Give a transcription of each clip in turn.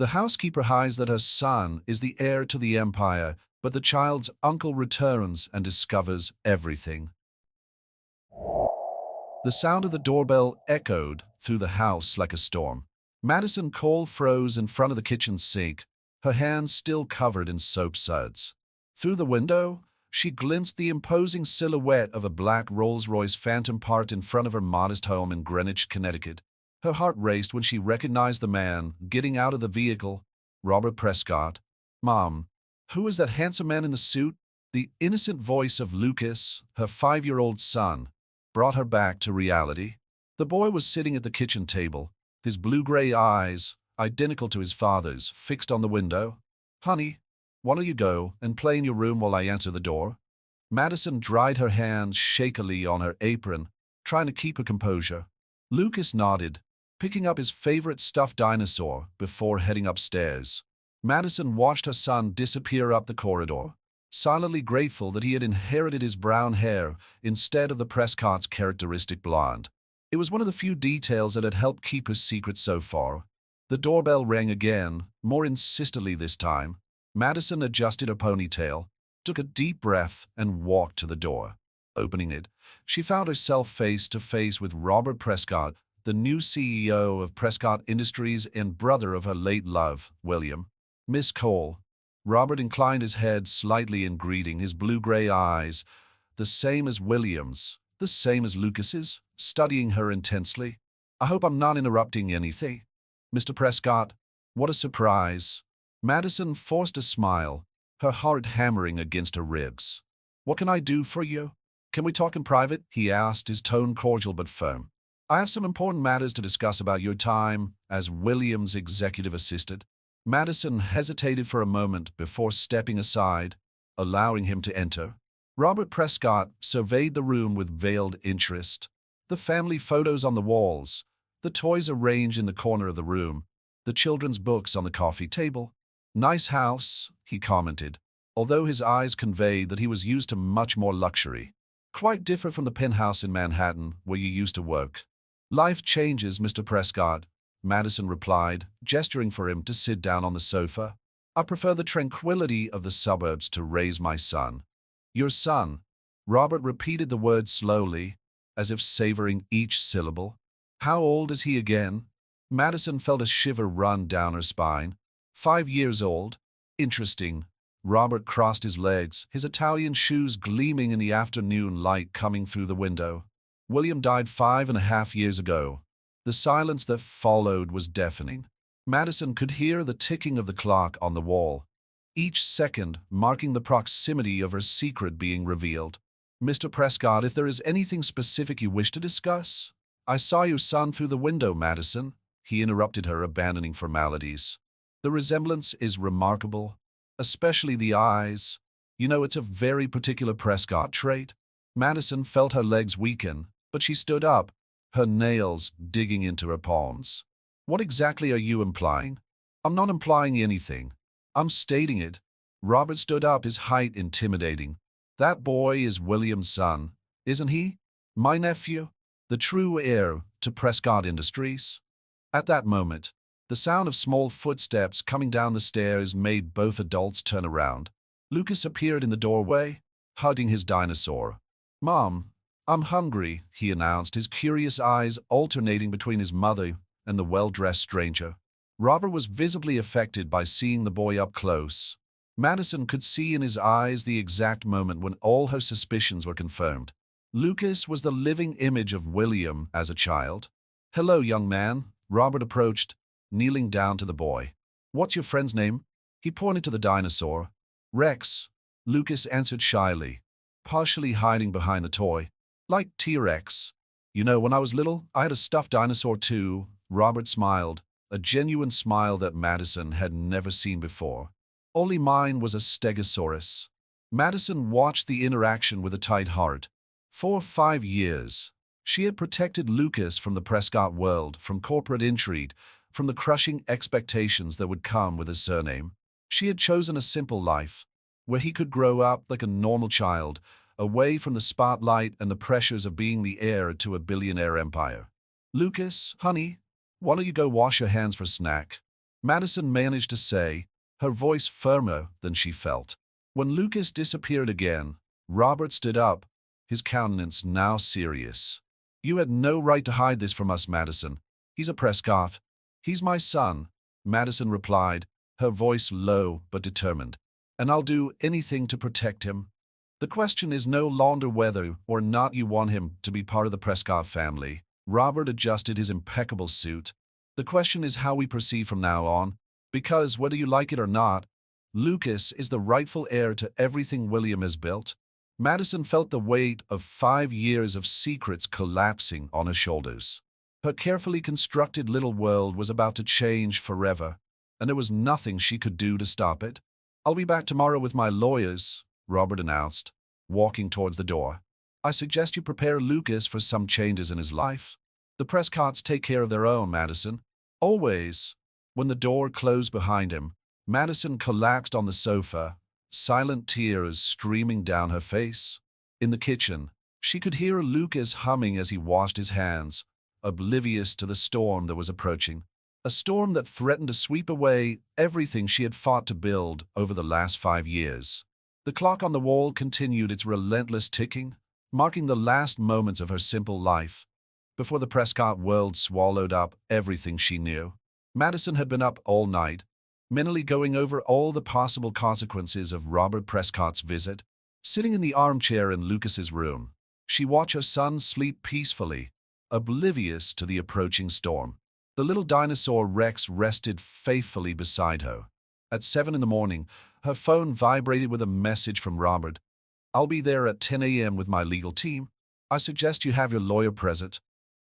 The housekeeper hides that her son is the heir to the empire, but the child's uncle returns and discovers everything. The sound of the doorbell echoed through the house like a storm. Madison Cole froze in front of the kitchen sink, her hands still covered in soap suds. Through the window, she glimpsed the imposing silhouette of a black Rolls-Royce Phantom parked in front of her modest home in Greenwich, Connecticut. Her heart raced when she recognized the man getting out of the vehicle, Robert Prescott. "Mom, who is that handsome man in the suit?" The innocent voice of Lucas, her 5-year-old son, brought her back to reality. The boy was sitting at the kitchen table, his blue-gray eyes, identical to his father's, fixed on the window. "Honey, why don't you go and play in your room while I answer the door?" Madison dried her hands shakily on her apron, trying to keep her composure. Lucas nodded, picking up his favorite stuffed dinosaur before heading upstairs. Madison watched her son disappear up the corridor, silently grateful that he had inherited his brown hair instead of the Prescott's characteristic blonde. It was one of the few details that had helped keep her secret so far. The doorbell rang again, more insistently this time. Madison adjusted her ponytail, took a deep breath, and walked to the door. Opening it, she found herself face to face with Robert Prescott, the new CEO of Prescott Industries and brother of her late love, William. "Miss Cole." Robert inclined his head slightly in greeting, his blue-gray eyes, the same as William's, the same as Lucas's, studying her intensely. "I hope I'm not interrupting anything." "Mr. Prescott, what a surprise." Madison forced a smile, her heart hammering against her ribs. "What can I do for you?" "Can we talk in private?" he asked, his tone cordial but firm. "I have some important matters to discuss about your time as William's executive assistant." Madison hesitated for a moment before stepping aside, allowing him to enter. Robert Prescott surveyed the room with veiled interest. The family photos on the walls, the toys arranged in the corner of the room, the children's books on the coffee table. "Nice house," he commented, although his eyes conveyed that he was used to much more luxury. "Quite different from the penthouse in Manhattan where you used to work." "Life changes, Mr. Prescott," Madison replied, gesturing for him to sit down on the sofa. "I prefer the tranquility of the suburbs to raise my son." "Your son?" Robert repeated the word slowly, as if savoring each syllable. "How old is he again?" Madison felt a shiver run down her spine. 5 years old. "Interesting." Robert crossed his legs, his Italian shoes gleaming in the afternoon light coming through the window. "William died 5.5 years ago." The silence that followed was deafening. Madison could hear the ticking of the clock on the wall, each second marking the proximity of her secret being revealed. "Mr. Prescott, if there is anything specific you wish to discuss—" "I saw your son through the window, Madison," he interrupted her, abandoning formalities. "The resemblance is remarkable, especially the eyes. You know, it's a very particular Prescott trait." Madison felt her legs weaken, but she stood up, her nails digging into her palms. "What exactly are you implying?" "I'm not implying anything. I'm stating it." Robert stood up, his height intimidating. "That boy is William's son, isn't he? My nephew, the true heir to Prescott Industries." At that moment, the sound of small footsteps coming down the stairs made both adults turn around. Lucas appeared in the doorway, hugging his dinosaur. "Mom, I'm hungry," he announced, his curious eyes alternating between his mother and the well-dressed stranger. Robert was visibly affected by seeing the boy up close. Madison could see in his eyes the exact moment when all her suspicions were confirmed. Lucas was the living image of William as a child. "Hello, young man," Robert approached, kneeling down to the boy. "What's your friend's name?" He pointed to the dinosaur. "Rex," Lucas answered shyly, partially hiding behind the toy. "Like T-Rex. You know, when I was little, I had a stuffed dinosaur too." Robert smiled, a genuine smile that Madison had never seen before. "Only mine was a Stegosaurus." Madison watched the interaction with a tight heart. For 5 years, she had protected Lucas from the Prescott world, from corporate intrigue, from the crushing expectations that would come with his surname. She had chosen a simple life, where he could grow up like a normal child, away from the spotlight and the pressures of being the heir to a billionaire empire. "Lucas, honey, why don't you go wash your hands for a snack?" Madison managed to say, her voice firmer than she felt. When Lucas disappeared again, Robert stood up, his countenance now serious. You had no right to hide this from us, Madison. He's a Prescott. He's my son, Madison replied, her voice low but determined. And I'll do anything to protect him. The question is no longer whether or not you want him to be part of the Prescott family. Robert adjusted his impeccable suit. The question is how we proceed from now on, because whether you like it or not, Lucas is the rightful heir to everything William has built. Madison felt the weight of 5 years of secrets collapsing on her shoulders. Her carefully constructed little world was about to change forever, and there was nothing she could do to stop it. I'll be back tomorrow with my lawyers, Robert announced, walking towards the door. I suggest you prepare Lucas for some changes in his life. The Prescotts take care of their own, Madison. Always. When the door closed behind him, Madison collapsed on the sofa, silent tears streaming down her face. In the kitchen, she could hear Lucas humming as he washed his hands, oblivious to the storm that was approaching. A storm that threatened to sweep away everything she had fought to build over the last 5 years. The clock on the wall continued its relentless ticking, marking the last moments of her simple life, before the Prescott world swallowed up everything she knew. Madison had been up all night, mentally going over all the possible consequences of Robert Prescott's visit. Sitting in the armchair in Lucas's room, she watched her son sleep peacefully, oblivious to the approaching storm. The little dinosaur Rex rested faithfully beside her. At 7 in the morning, her phone vibrated with a message from Robert. I'll be there at 10 a.m. with my legal team. I suggest you have your lawyer present.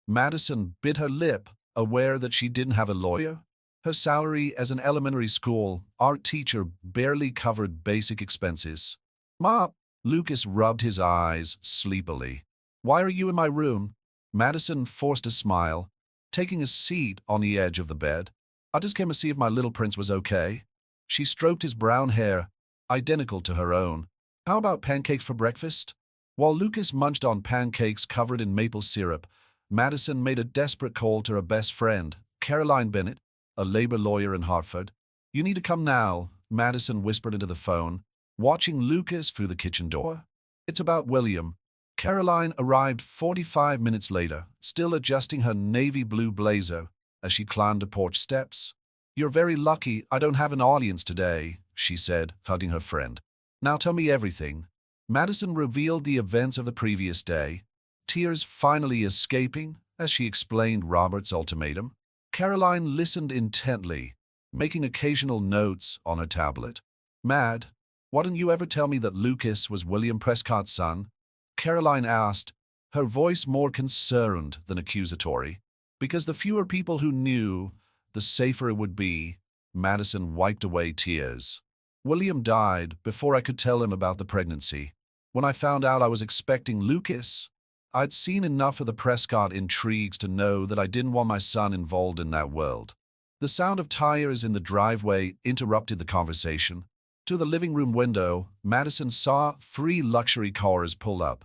Madison bit her lip, aware that she didn't have a lawyer. Her salary as an elementary school art teacher barely covered basic expenses. Ma, Lucas rubbed his eyes sleepily. Why are you in my room? Madison forced a smile, taking a seat on the edge of the bed. I just came to see if my little prince was okay. She stroked his brown hair, identical to her own. How about pancakes for breakfast? While Lucas munched on pancakes covered in maple syrup, Madison made a desperate call to her best friend, Caroline Bennett, a labor lawyer in Hartford. You need to come now, Madison whispered into the phone, watching Lucas through the kitchen door. It's about William. Caroline arrived 45 minutes later, still adjusting her navy blue blazer as she climbed the porch steps. You're very lucky I don't have an audience today, she said, hugging her friend. Now tell me everything. Madison revealed the events of the previous day, tears finally escaping as she explained Robert's ultimatum. Caroline listened intently, making occasional notes on her tablet. Mad, why didn't you ever tell me that Lucas was William Prescott's son? Caroline asked, her voice more concerned than accusatory. Because the fewer people who knew, the safer it would be. Madison wiped away tears. William died before I could tell him about the pregnancy. When I found out I was expecting Lucas, I'd seen enough of the Prescott intrigues to know that I didn't want my son involved in that world. The sound of tires in the driveway interrupted the conversation. To the living room window, Madison saw 3 luxury cars pull up.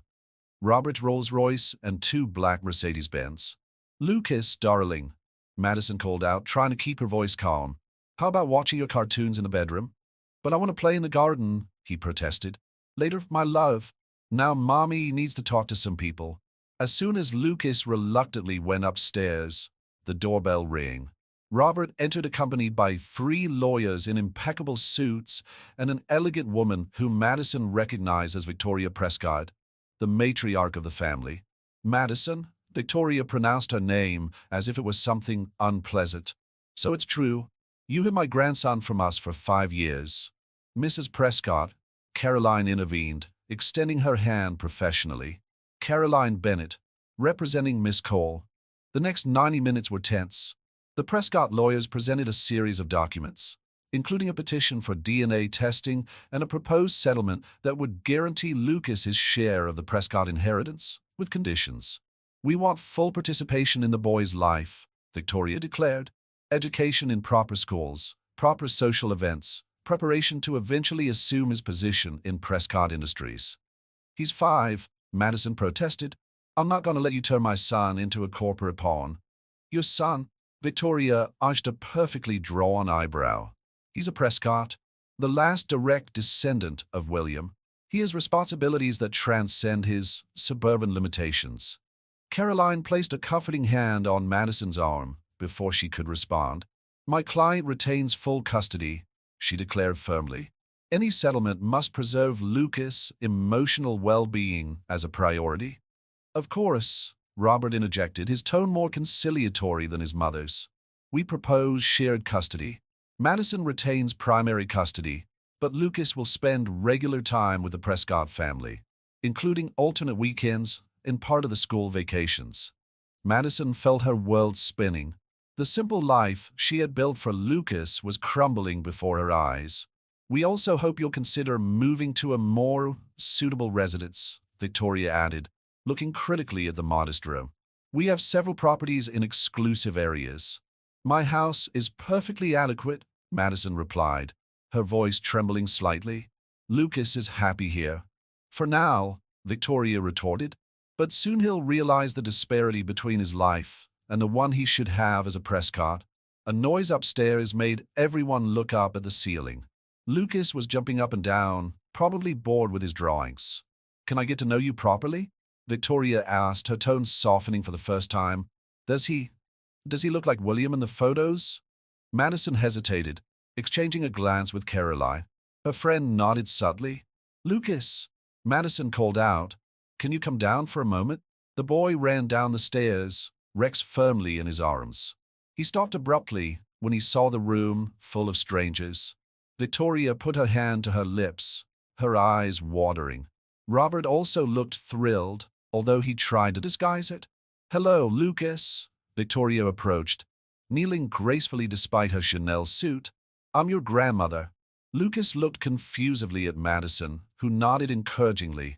Robert's Rolls-Royce and 2 black Mercedes-Benz. Lucas, darling, Madison called out, trying to keep her voice calm. How about watching your cartoons in the bedroom? But I want to play in the garden, he protested. Later, my love. Now Mommy needs to talk to some people. As soon as Lucas reluctantly went upstairs, the doorbell rang. Robert entered accompanied by 3 lawyers in impeccable suits and an elegant woman whom Madison recognized as Victoria Prescott, the matriarch of the family. Madison, Victoria pronounced her name as if it was something unpleasant. So it's true. You had my grandson from us for 5 years. Mrs. Prescott, Caroline intervened, extending her hand professionally. Caroline Bennett, representing Miss Cole. The next 90 minutes were tense. The Prescott lawyers presented a series of documents, including a petition for DNA testing and a proposed settlement that would guarantee Lucas his share of the Prescott inheritance, with conditions. We want full participation in the boy's life, Victoria declared. Education in proper schools, proper social events, preparation to eventually assume his position in Prescott Industries. He's 5, Madison protested. I'm not going to let you turn my son into a corporate pawn. Your son? Victoria arched a perfectly drawn eyebrow. He's a Prescott, the last direct descendant of William. He has responsibilities that transcend his suburban limitations. Caroline placed a comforting hand on Madison's arm before she could respond. My client retains full custody, she declared firmly. Any settlement must preserve Lucas' emotional well-being as a priority. Of course, Robert interjected, his tone more conciliatory than his mother's. We propose shared custody. Madison retains primary custody, but Lucas will spend regular time with the Prescott family, including alternate weekends and part of the school vacations. Madison felt her world spinning. The simple life she had built for Lucas was crumbling before her eyes. We also hope you'll consider moving to a more suitable residence, Victoria added, looking critically at the modest room. We have several properties in exclusive areas. My house is perfectly adequate, Madison replied, her voice trembling slightly. Lucas is happy here. For now, Victoria retorted, but soon he'll realize the disparity between his life and the one he should have as a Prescott. A noise upstairs made everyone look up at the ceiling. Lucas was jumping up and down, probably bored with his drawings. Can I get to know you properly? Victoria asked, her tone softening for the first time. Does he look like William in the photos? Madison hesitated, exchanging a glance with Caroline. Her friend nodded subtly. Lucas, Madison called out, can you come down for a moment? The boy ran down the stairs, Rex firmly in his arms. He stopped abruptly when he saw the room full of strangers. Victoria put her hand to her lips, her eyes watering. Robert also looked thrilled, although he tried to disguise it. Hello, Lucas, Victoria approached, kneeling gracefully despite her Chanel suit. I'm your grandmother. Lucas looked confusedly at Madison, who nodded encouragingly,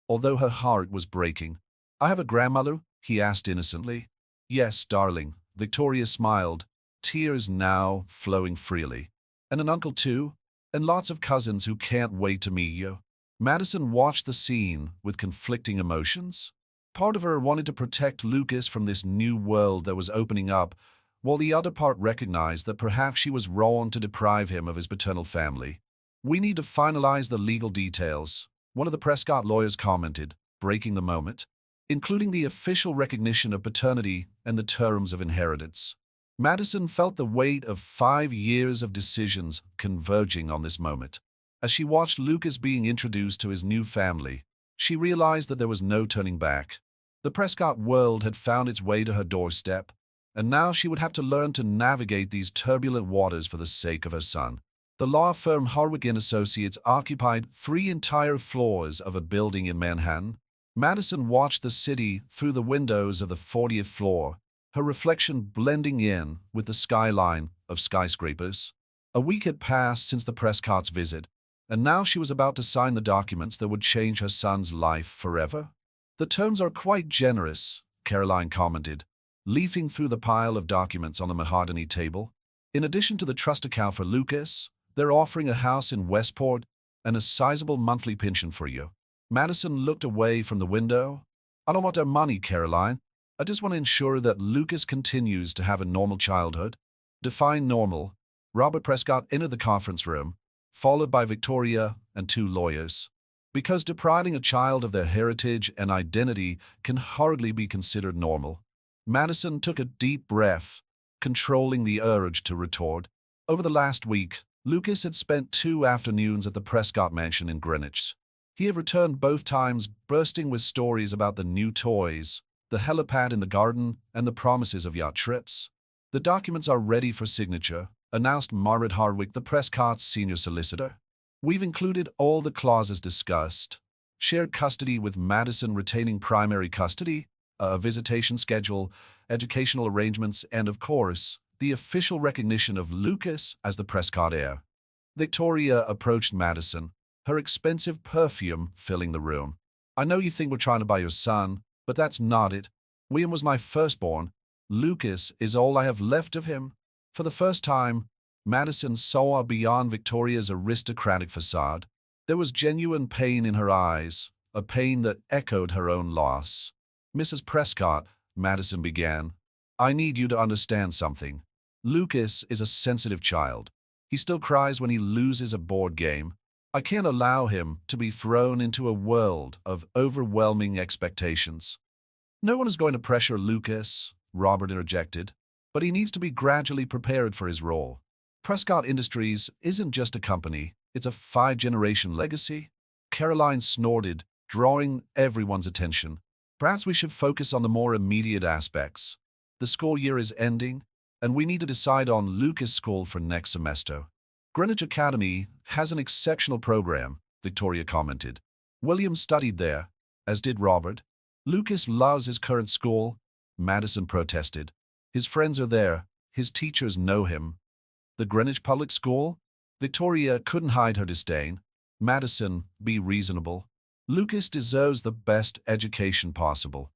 although her heart was breaking. I have a grandmother? He asked innocently. Yes, darling, Victoria smiled, tears now flowing freely. And an uncle too? And lots of cousins who can't wait to meet you. Madison watched the scene with conflicting emotions. Part of her wanted to protect Lucas from this new world that was opening up, while the other part recognized that perhaps she was wrong to deprive him of his paternal family. We need to finalize the legal details, one of the Prescott lawyers commented, breaking the moment, including the official recognition of paternity and the terms of inheritance. Madison felt the weight of 5 years of decisions converging on this moment. As she watched Lucas being introduced to his new family, she realized that there was no turning back. The Prescott world had found its way to her doorstep, and now she would have to learn to navigate these turbulent waters for the sake of her son. The law firm Harwick & Associates occupied 3 entire floors of a building in Manhattan. Madison watched the city through the windows of the 40th floor, her reflection blending in with the skyline of skyscrapers. A week had passed since the Prescott's visit, and now she was about to sign the documents that would change her son's life forever. The terms are quite generous, Caroline commented, leafing through the pile of documents on the mahogany table. In addition to the trust account for Lucas, they're offering a house in Westport and a sizable monthly pension for you. Madison looked away from the window. I don't want their money, Caroline. I just want to ensure that Lucas continues to have a normal childhood. Define normal. Robert Prescott entered the conference room, followed by Victoria and 2 lawyers. Because depriving a child of their heritage and identity can hardly be considered normal. Madison took a deep breath, controlling the urge to retort. Over the last week, Lucas had spent 2 afternoons at the Prescott mansion in Greenwich. He had returned both times bursting with stories about the new toys, the helipad in the garden, and the promises of yacht trips. The documents are ready for signature, announced Margaret Hardwick, the Prescott's senior solicitor. We've included all the clauses discussed. Shared custody with Madison retaining primary custody, a visitation schedule, educational arrangements, and, of course, the official recognition of Lucas as the Prescott heir. Victoria approached Madison, her expensive perfume filling the room. I know you think we're trying to buy your son, but that's not it. William was my firstborn. Lucas is all I have left of him. For the first time, Madison saw beyond Victoria's aristocratic facade. There was genuine pain in her eyes, a pain that echoed her own loss. Mrs. Prescott, Madison began, I need you to understand something. Lucas is a sensitive child. He still cries when he loses a board game. I can't allow him to be thrown into a world of overwhelming expectations. No one is going to pressure Lucas, Robert interjected, but he needs to be gradually prepared for his role. Prescott Industries isn't just a company, it's a 5-generation legacy. Caroline snorted, drawing everyone's attention. Perhaps we should focus on the more immediate aspects. The school year is ending, and we need to decide on Lucas' school for next semester. Greenwich Academy has an exceptional program, Victoria commented. William studied there, as did Robert. Lucas loves his current school, Madison protested. His friends are there, his teachers know him. The Greenwich Public School? Victoria couldn't hide her disdain. Madison, be reasonable. Lucas deserves the best education possible.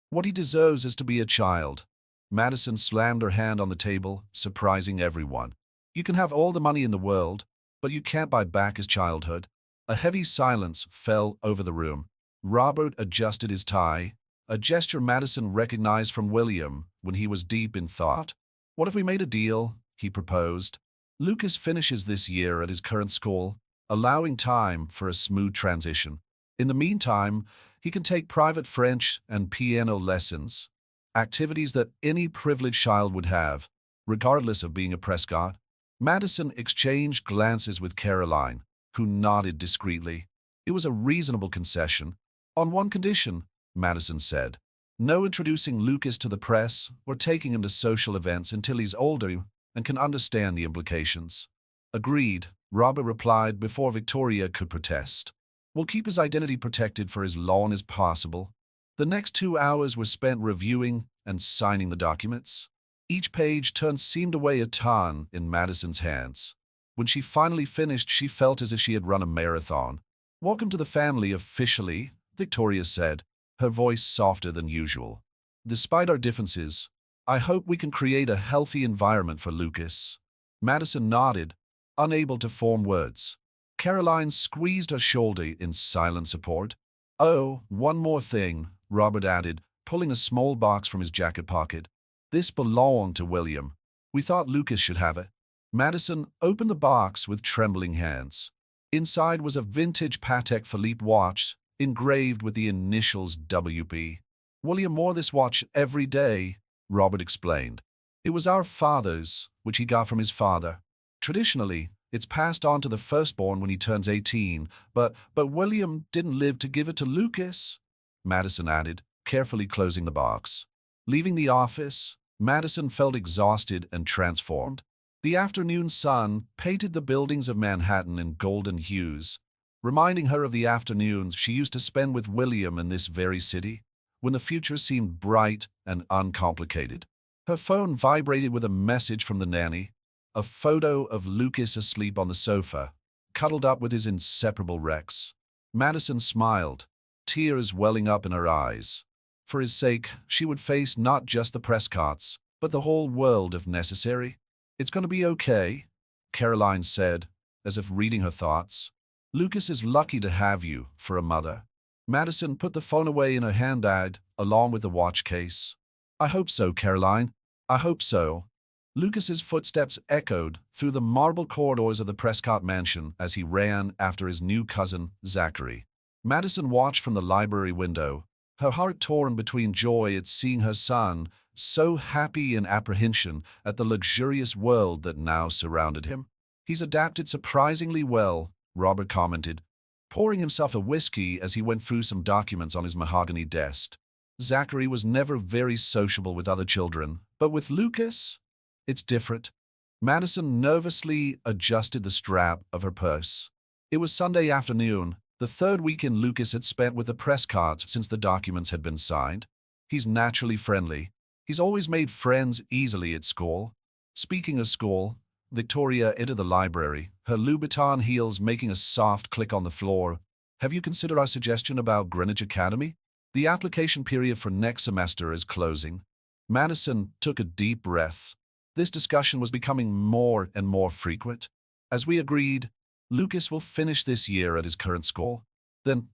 What he deserves is to be a child. Madison slammed her hand on the table, surprising everyone. You can have all the money in the world, but you can't buy back his childhood. A heavy silence fell over the room. Robert adjusted his tie, a gesture Madison recognized from William when he was deep in thought. What if we made a deal? He proposed. Lucas finishes this year at his current school, allowing time for a smooth transition. In the meantime, he can take private French and piano lessons, activities that any privileged child would have, regardless of being a Prescott. Madison exchanged glances with Caroline, who nodded discreetly. It was a reasonable concession. On one condition, Madison said. No introducing Lucas to the press or taking him to social events until he's older and can understand the implications. Agreed, Robert replied before Victoria could protest. We'll keep his identity protected for as long as possible. The next 2 hours were spent reviewing and signing the documents. Each page seemed to weigh a ton in Madison's hands. When she finally finished, she felt as if she had run a marathon. Welcome to the family officially, Victoria said, her voice softer than usual. Despite our differences, I hope we can create a healthy environment for Lucas. Madison nodded, unable to form words. Caroline squeezed her shoulder in silent support. Oh, one more thing, Robert added, pulling a small box from his jacket pocket. This belonged to William. We thought Lucas should have it. Madison opened the box with trembling hands. Inside was a vintage Patek Philippe watch, engraved with the initials WP. William wore this watch every day, Robert explained. It was our father's, which he got from his father. Traditionally, it's passed on to the firstborn when he turns 18, but William didn't live to give it to Lucas, Madison added, carefully closing the box. Leaving the office, Madison felt exhausted and transformed. The afternoon sun painted the buildings of Manhattan in golden hues, reminding her of the afternoons she used to spend with William in this very city, when the future seemed bright and uncomplicated. Her phone vibrated with a message from the nanny, a photo of Lucas asleep on the sofa, cuddled up with his inseparable Rex. Madison smiled, tears welling up in her eyes. For his sake, she would face not just the Prescotts, but the whole world if necessary. It's going to be okay, Caroline said, as if reading her thoughts. Lucas is lucky to have you for a mother. Madison put the phone away in her handbag, along with the watch case. I hope so, Caroline. I hope so. Lucas's footsteps echoed through the marble corridors of the Prescott mansion as he ran after his new cousin, Zachary. Madison watched from the library window, her heart torn between joy at seeing her son, so happy and apprehension at the luxurious world that now surrounded him. He's adapted surprisingly well, Robert commented, pouring himself a whiskey as he went through some documents on his mahogany desk. Zachary was never very sociable with other children, but with Lucas, it's different. Madison nervously adjusted the strap of her purse. It was Sunday afternoon, the third weekend Lucas had spent with the Prescotts since the documents had been signed. He's naturally friendly. He's always made friends easily at school. Speaking of school, Victoria entered the library, her Louboutin heels making a soft click on the floor. Have you considered our suggestion about Greenwich Academy? The application period for next semester is closing. Madison took a deep breath. This discussion was becoming more and more frequent. As we agreed, Lucas will finish this year at his current school. Then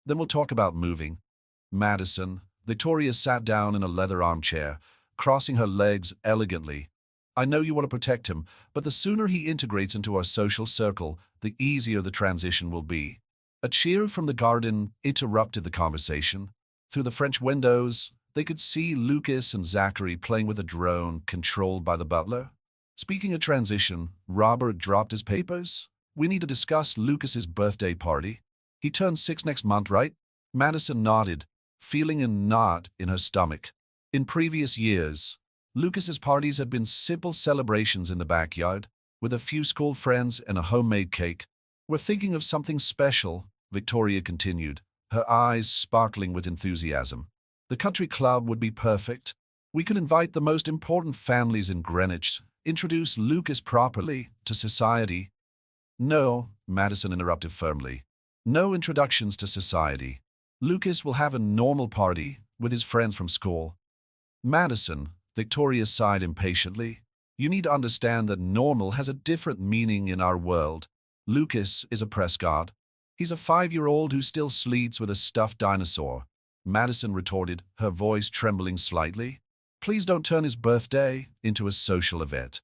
we'll talk about moving. Madison, Victoria sat down in a leather armchair, crossing her legs elegantly. I know you want to protect him, but the sooner he integrates into our social circle, the easier the transition will be. A cheer from the garden interrupted the conversation. Through the French windows, they could see Lucas and Zachary playing with a drone controlled by the butler. Speaking of transition, Robert dropped his papers. We need to discuss Lucas's birthday party. He turns 6 next month, right? Madison nodded, feeling a knot in her stomach. In previous years, Lucas's parties had been simple celebrations in the backyard, with a few school friends and a homemade cake. We're thinking of something special, Victoria continued, her eyes sparkling with enthusiasm. The country club would be perfect. We could invite the most important families in Greenwich, introduce Lucas properly to society. No, Madison interrupted firmly. No introductions to society. Lucas will have a normal party with his friends from school. Madison, Victoria sighed impatiently. You need to understand that normal has a different meaning in our world. Lucas is a Prescott. He's a 5-year-old who still sleeps with a stuffed dinosaur. Madison retorted, her voice trembling slightly. Please don't turn his birthday into a social event.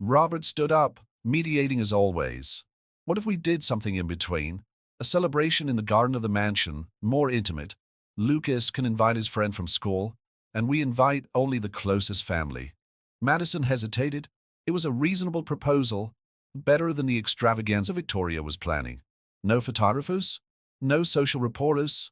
Robert stood up, mediating as always. What if we did something in between? A celebration in the garden of the mansion, more intimate. Lucas can invite his friend from school, and we invite only the closest family. Madison hesitated. It was a reasonable proposal, better than the extravaganza Victoria was planning. No photographers? No social reporters?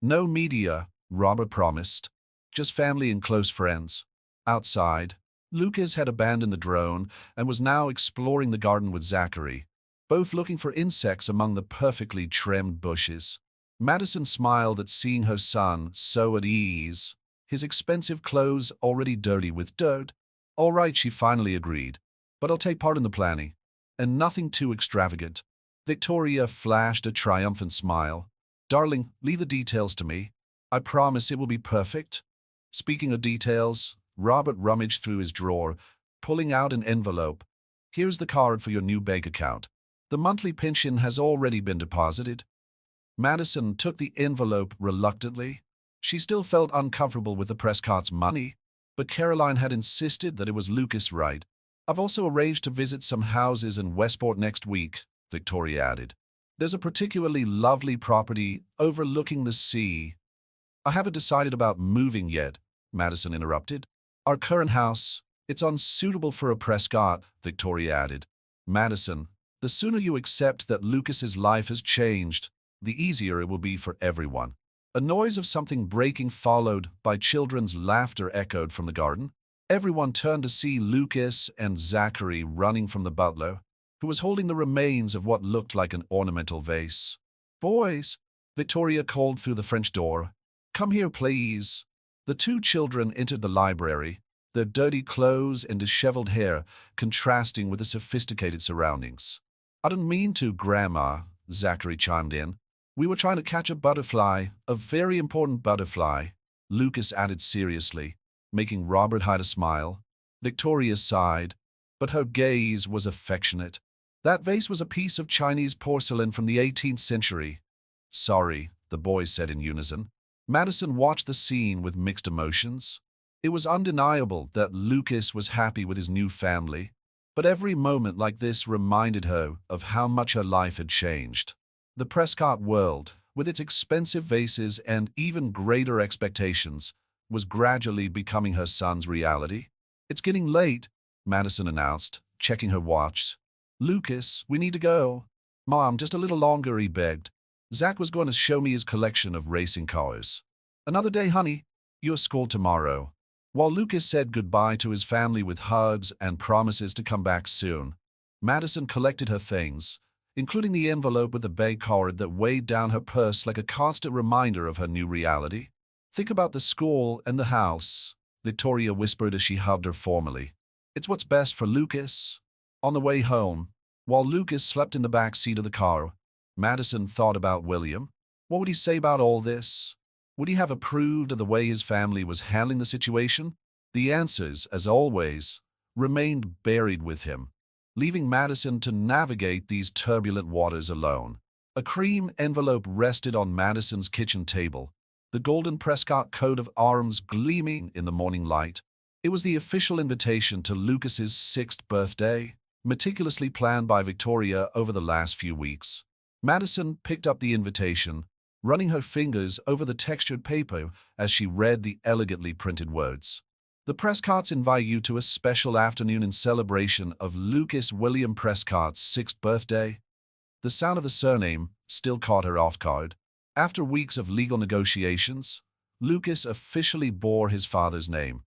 No media, Robert promised. Just family and close friends. Outside, Lucas had abandoned the drone and was now exploring the garden with Zachary, both looking for insects among the perfectly trimmed bushes. Madison smiled at seeing her son so at ease, his expensive clothes already dirty with dirt. All right, she finally agreed, but I'll take part in the planning, and nothing too extravagant. Victoria flashed a triumphant smile. Darling, leave the details to me. I promise it will be perfect. Speaking of details, Robert rummaged through his drawer, pulling out an envelope. Here's the card for your new bank account. The monthly pension has already been deposited. Madison took the envelope reluctantly. She still felt uncomfortable with the Prescott's money, but Caroline had insisted that it was Lucas' right. I've also arranged to visit some houses in Westport next week, Victoria added. There's a particularly lovely property overlooking the sea. I haven't decided about moving yet, Madison interrupted. Our current house, it's unsuitable for a Prescott, Victoria added. Madison, the sooner you accept that Lucas's life has changed, the easier it will be for everyone. A noise of something breaking followed by children's laughter echoed from the garden. Everyone turned to see Lucas and Zachary running from the butler, who was holding the remains of what looked like an ornamental vase. Boys, Victoria called through the French door. Come here, please. The 2 children entered the library, their dirty clothes and disheveled hair contrasting with the sophisticated surroundings. I didn't mean to, Grandma, Zachary chimed in. We were trying to catch a butterfly, a very important butterfly, Lucas added seriously, making Robert hide a smile. Victoria sighed, but her gaze was affectionate. That vase was a piece of Chinese porcelain from the 18th century. Sorry, the boys said in unison. Madison watched the scene with mixed emotions. It was undeniable that Lucas was happy with his new family, but every moment like this reminded her of how much her life had changed. The Prescott world, with its expensive vases and even greater expectations, was gradually becoming her son's reality. It's getting late, Madison announced, checking her watch. Lucas, we need to go. Mom, just a little longer, he begged. Zach was going to show me his collection of racing cars. Another day, honey. You're school tomorrow. While Lucas said goodbye to his family with hugs and promises to come back soon, Madison collected her things, including the envelope with the bank card that weighed down her purse like a constant reminder of her new reality. Think about the school and the house, Victoria whispered as she hugged her formally. It's what's best for Lucas. On the way home, while Lucas slept in the back seat of the car, Madison thought about William. What would he say about all this? Would he have approved of the way his family was handling the situation? The answers, as always, remained buried with him, leaving Madison to navigate these turbulent waters alone. A cream envelope rested on Madison's kitchen table, the golden Prescott coat of arms gleaming in the morning light. It was the official invitation to Lucas's 6th birthday, meticulously planned by Victoria over the last few weeks. Madison picked up the invitation, running her fingers over the textured paper as she read the elegantly printed words. The Prescotts invite you to a special afternoon in celebration of Lucas William Prescott's 6th birthday. The sound of the surname still caught her off guard. After weeks of legal negotiations, Lucas officially bore his father's name,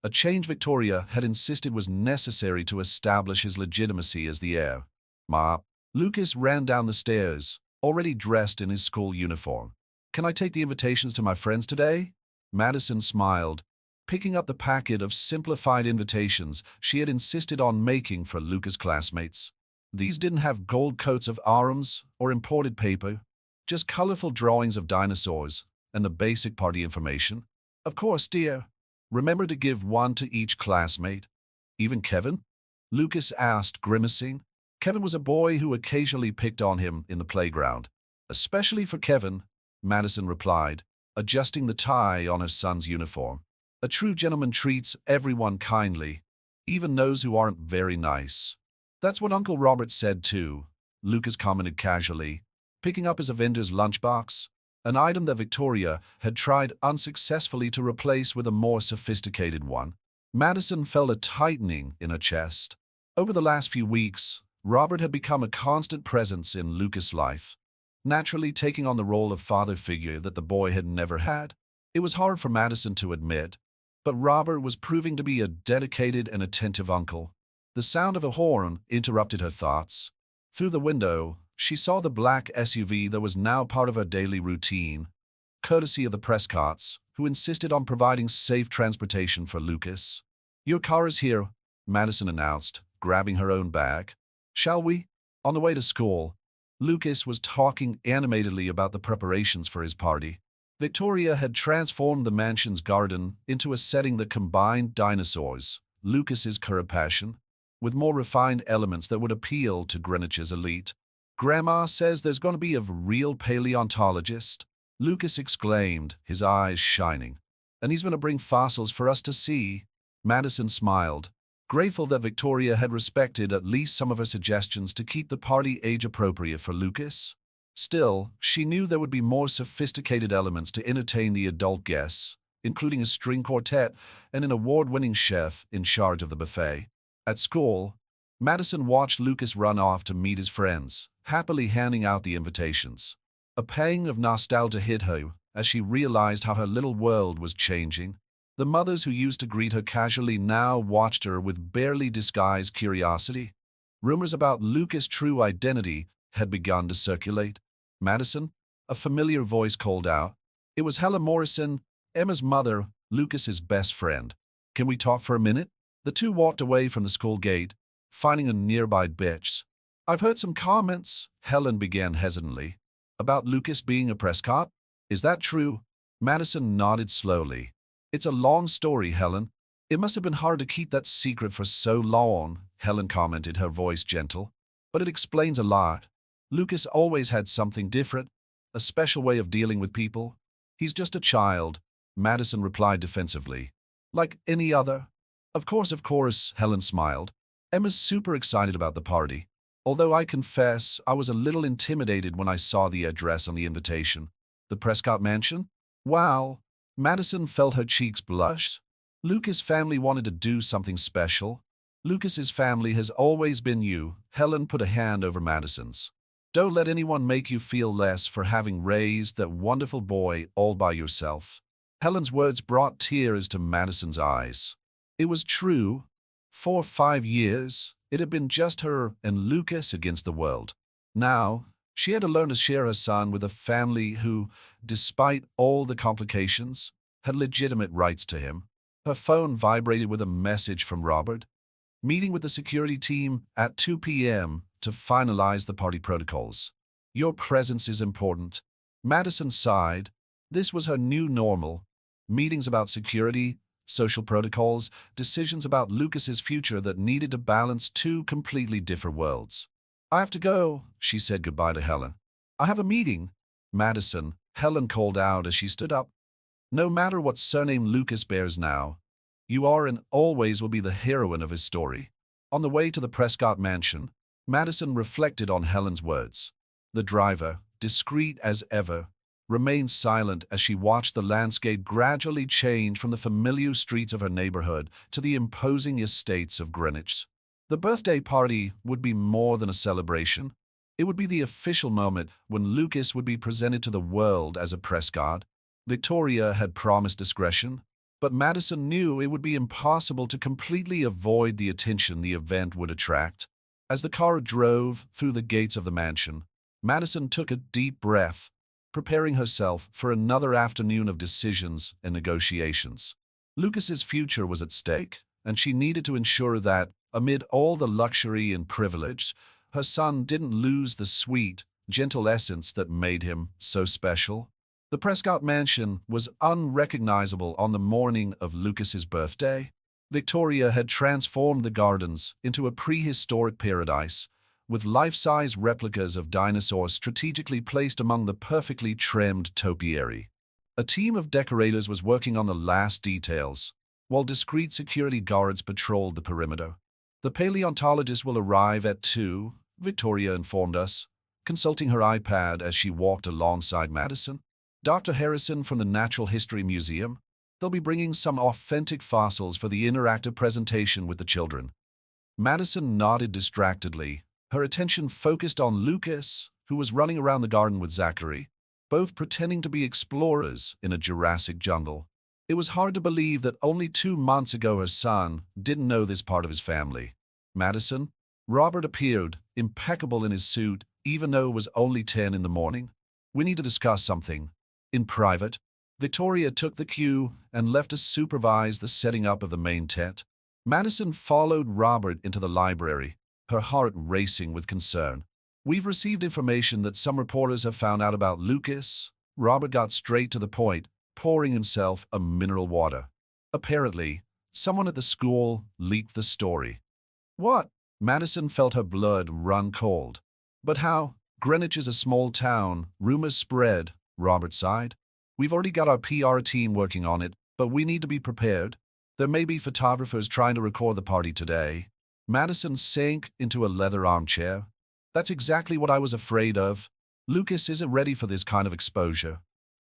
a change Victoria had insisted was necessary to establish his legitimacy as the heir. Ma, Lucas ran down the stairs, already dressed in his school uniform. "Can I take the invitations to my friends today?" Madison smiled, picking up the packet of simplified invitations she had insisted on making for Lucas' classmates. These didn't have gold coats of arms or imported paper, just colorful drawings of dinosaurs and the basic party information. "Of course, dear. Remember to give one to each classmate." "Even Kevin?" Lucas asked, grimacing. Kevin was a boy who occasionally picked on him in the playground. "Especially for Kevin," Madison replied, adjusting the tie on her son's uniform. "A true gentleman treats everyone kindly, even those who aren't very nice." "That's what Uncle Robert said too," Lucas commented casually, picking up his vendor's lunchbox, an item that Victoria had tried unsuccessfully to replace with a more sophisticated one. Madison felt a tightening in her chest. Over the last few weeks, Robert had become a constant presence in Lucas' life, naturally taking on the role of father figure that the boy had never had. It was hard for Madison to admit, but Robert was proving to be a dedicated and attentive uncle. The sound of a horn interrupted her thoughts. Through the window, she saw the black SUV that was now part of her daily routine, courtesy of the Prescotts, who insisted on providing safe transportation for Lucas. "Your car is here," Madison announced, grabbing her own bag. "Shall we?" On the way to school, Lucas was talking animatedly about the preparations for his party. Victoria had transformed the mansion's garden into a setting that combined dinosaurs, Lucas's current passion, with more refined elements that would appeal to Greenwich's elite. "Grandma says there's going to be a real paleontologist," Lucas exclaimed, his eyes shining. "And he's going to bring fossils for us to see." Madison smiled, grateful that Victoria had respected at least some of her suggestions to keep the party age-appropriate for Lucas. Still, she knew there would be more sophisticated elements to entertain the adult guests, including a string quartet and an award-winning chef in charge of the buffet. At school, Madison watched Lucas run off to meet his friends, happily handing out the invitations. A pang of nostalgia hit her as she realized how her little world was changing. The mothers who used to greet her casually now watched her with barely disguised curiosity. Rumors about Lucas' true identity had begun to circulate. "Madison," a familiar voice called out. It was Helen Morrison, Emma's mother, Lucas's best friend. "Can we talk for a minute?" The two walked away from the school gate, finding a nearby bench. "I've heard some comments," Helen began hesitantly, "about Lucas being a Prescott. Is that true?" Madison nodded slowly. "It's a long story, Helen. It must have been hard to keep that secret for so long," Helen commented, her voice gentle. "But it explains a lot. Lucas always had something different, a special way of dealing with people. He's just a child," Madison replied defensively. "Like any other." Of course, Helen smiled. "Emma's super excited about the party. Although I confess I was a little intimidated when I saw the address on the invitation. The Prescott Mansion? Wow." Madison felt her cheeks blush. Lucas' family wanted to do something special. "Lucas's family has always been you," Helen put a hand over Madison's. "Don't let anyone make you feel less for having raised that wonderful boy all by yourself." Helen's words brought tears to Madison's eyes. It was true. For 5 years, it had been just her and Lucas against the world. Now, she had to learn to share her son with a family who, despite all the complications, had legitimate rights to him. Her phone vibrated with a message from Robert. "Meeting with the security team at 2 p.m. to finalize the party protocols. Your presence is important." Madison sighed. This was her new normal. Meetings about security, social protocols, decisions about Lucas's future that needed to balance two completely different worlds. "I have to go," she said goodbye to Helen. "I have a meeting." "Madison," Helen called out as she stood up. "No matter what surname Lucas bears now, You are and always will be the heroine of his story. On the way to the Prescott mansion, Madison reflected on Helen's words. The driver, discreet as ever, remained silent as she watched the landscape gradually change from the familiar streets of her neighborhood to the imposing estates of Greenwich. The birthday party would be more than a celebration. It would be the official moment when Lucas would be presented to the world as a Prescott. Victoria had promised discretion, but Madison knew it would be impossible to completely avoid the attention the event would attract. As the car drove through the gates of the mansion, Madison took a deep breath, preparing herself for another afternoon of decisions and negotiations. Lucas's future was at stake, and she needed to ensure that, amid all the luxury and privilege, her son didn't lose the sweet, gentle essence that made him so special. The Prescott mansion was unrecognizable on the morning of Lucas's birthday. Victoria had transformed the gardens into a prehistoric paradise, with life-size replicas of dinosaurs strategically placed among the perfectly trimmed topiary. A team of decorators was working on the last details, while discreet security guards patrolled the perimeter. The paleontologist will arrive at 2, Victoria informed us, consulting her iPad as she walked alongside Madison. Dr. Harrison from the Natural History Museum. They'll be bringing some authentic fossils for the interactive presentation with the children. Madison nodded distractedly, her attention focused on Lucas, who was running around the garden with Zachary, both pretending to be explorers in a Jurassic jungle. It was hard to believe that only 2 months ago her son didn't know this part of his family. Madison? Robert appeared, impeccable in his suit, even though it was only 10 in the morning. We need to discuss something. In private, Victoria took the cue and left to supervise the setting up of the main tent. Madison followed Robert into the library, her heart racing with concern. We've received information that some reporters have found out about Lucas. Robert got straight to the point, pouring himself a mineral water. Apparently, someone at the school leaked the story. What? Madison felt her blood run cold. But how? Greenwich is a small town. Rumors spread, Robert sighed. We've already got our PR team working on it, but we need to be prepared. There may be photographers trying to record the party today. Madison sank into a leather armchair. That's exactly what I was afraid of. Lucas isn't ready for this kind of exposure.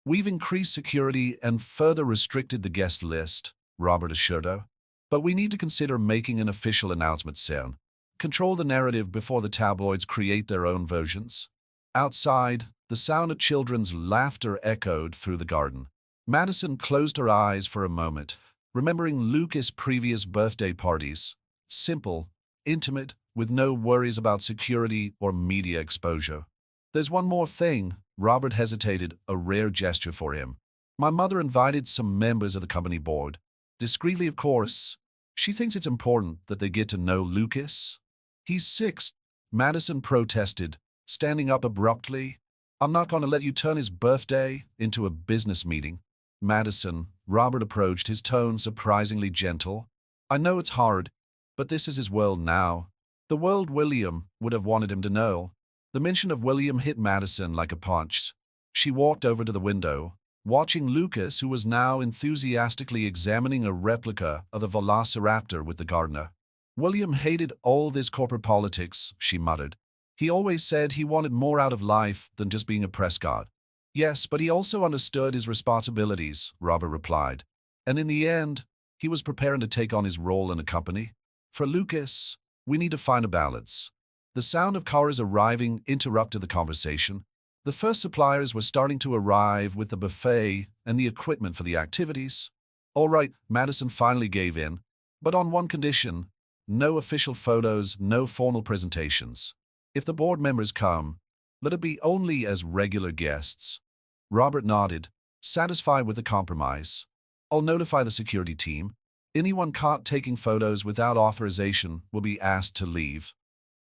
We've increased security and further restricted the guest list, Robert assured her. But we need to consider making an official announcement soon. Control the narrative before the tabloids create their own versions. Outside, the sound of children's laughter echoed through the garden. Madison closed her eyes for a moment, remembering Lucas' previous birthday parties. Simple, intimate, with no worries about security or media exposure. There's one more thing, Robert hesitated, a rare gesture for him. My mother invited some members of the company board. Discreetly, of course. She thinks it's important that they get to know Lucas. He's 6, Madison protested, standing up abruptly. I'm not going to let you turn his birthday into a business meeting. Madison, Robert approached, his tone surprisingly gentle. I know it's hard, but this is his world now. The world William would have wanted him to know. The mention of William hit Madison like a punch. She walked over to the window, watching Lucas, who was now enthusiastically examining a replica of the velociraptor with the gardener. William hated all this corporate politics, she muttered. He always said he wanted more out of life than just being a Prescott. Yes, but he also understood his responsibilities, Robert replied. And in the end, he was preparing to take on his role in the company. For Lucas, we need to find a balance. The sound of cars arriving interrupted the conversation. The first suppliers were starting to arrive with the buffet and the equipment for the activities. All right, Madison finally gave in, but on one condition: no official photos, no formal presentations. If the board members come, let it be only as regular guests. Robert nodded, satisfied with the compromise. I'll notify the security team. Anyone caught taking photos without authorization will be asked to leave.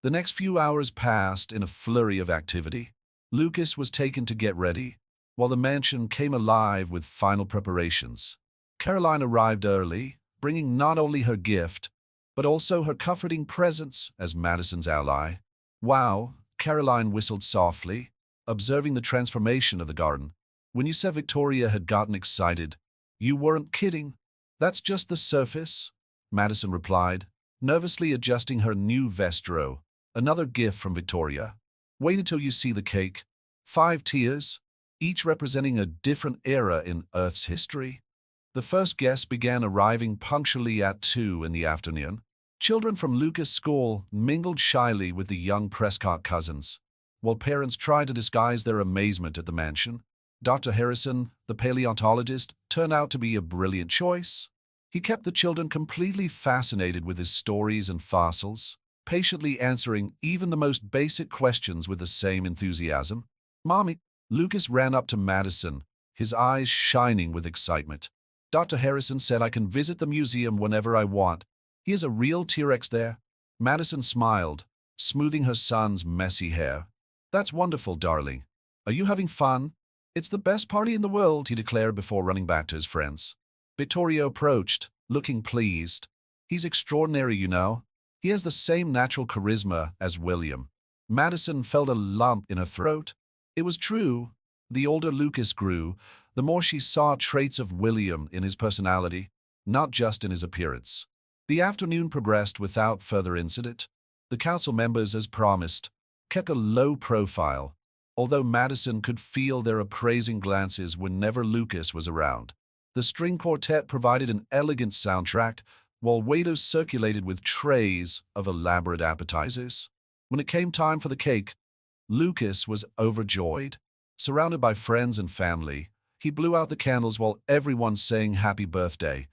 The next few hours passed in a flurry of activity. Lucas was taken to get ready, while the mansion came alive with final preparations. Caroline arrived early, bringing not only her gift, but also her comforting presence as Madison's ally. Wow, Caroline whistled softly, observing the transformation of the garden. When you said Victoria had gotten excited, you weren't kidding. That's just the surface, Madison replied, nervously adjusting her new vest row. Another gift from Victoria. Wait until you see the cake. 5 tiers, each representing a different era in Earth's history. The first guests began arriving punctually at 2 in the afternoon. Children from Lucas' school mingled shyly with the young Prescott cousins, while parents tried to disguise their amazement at the mansion. Dr. Harrison, the paleontologist, turned out to be a brilliant choice. He kept the children completely fascinated with his stories and fossils, patiently answering even the most basic questions with the same enthusiasm. "Mommy," Lucas ran up to Madison, his eyes shining with excitement. "Dr. Harrison said I can visit the museum whenever I want. He has a real T-Rex there." Madison smiled, smoothing her son's messy hair. "That's wonderful, darling. Are you having fun?" "It's the best party in the world," he declared before running back to his friends. Victoria approached, looking pleased. "He's extraordinary, you know. He has the same natural charisma as William." Madison felt a lump in her throat. It was true. The older Lucas grew, the more she saw traits of William in his personality, not just in his appearance. The afternoon progressed without further incident. The council members, as promised, kept a low profile, although Madison could feel their appraising glances whenever Lucas was around. The string quartet provided an elegant soundtrack, while waiters circulated with trays of elaborate appetizers. When it came time for the cake, Lucas was overjoyed. Surrounded by friends and family, he blew out the candles while everyone sang happy birthday,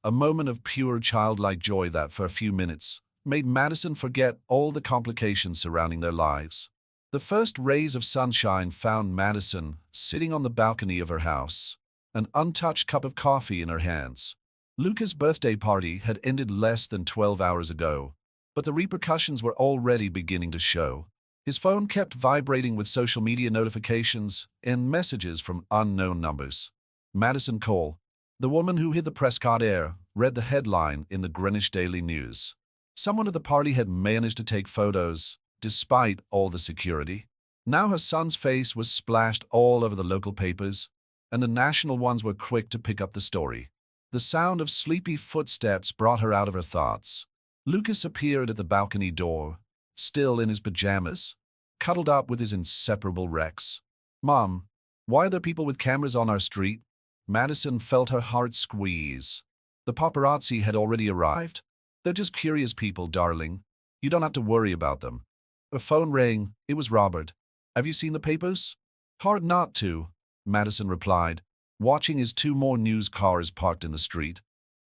a moment of pure childlike joy that, for a few minutes, made Madison forget all the complications surrounding their lives. The first rays of sunshine found Madison sitting on the balcony of her house, an untouched cup of coffee in her hands. Lucas' birthday party had ended less than 12 hours ago, but the repercussions were already beginning to show. His phone kept vibrating with social media notifications and messages from unknown numbers. Madison Cole, the woman who hid the Prescott Heir, read the headline in the Greenwich Daily News. Someone at the party had managed to take photos, despite all the security. Now her son's face was splashed all over the local papers, and the national ones were quick to pick up the story. The sound of sleepy footsteps brought her out of her thoughts. Lucas appeared at the balcony door, still in his pajamas, cuddled up with his inseparable Rex. "Mom, why are there people with cameras on our street?" Madison felt her heart squeeze. The paparazzi had already arrived. "They're just curious people, darling. You don't have to worry about them." Her phone rang. It was Robert. "Have you seen the papers?" "Hard not to," Madison replied, watching his 2 more news cars parked in the street.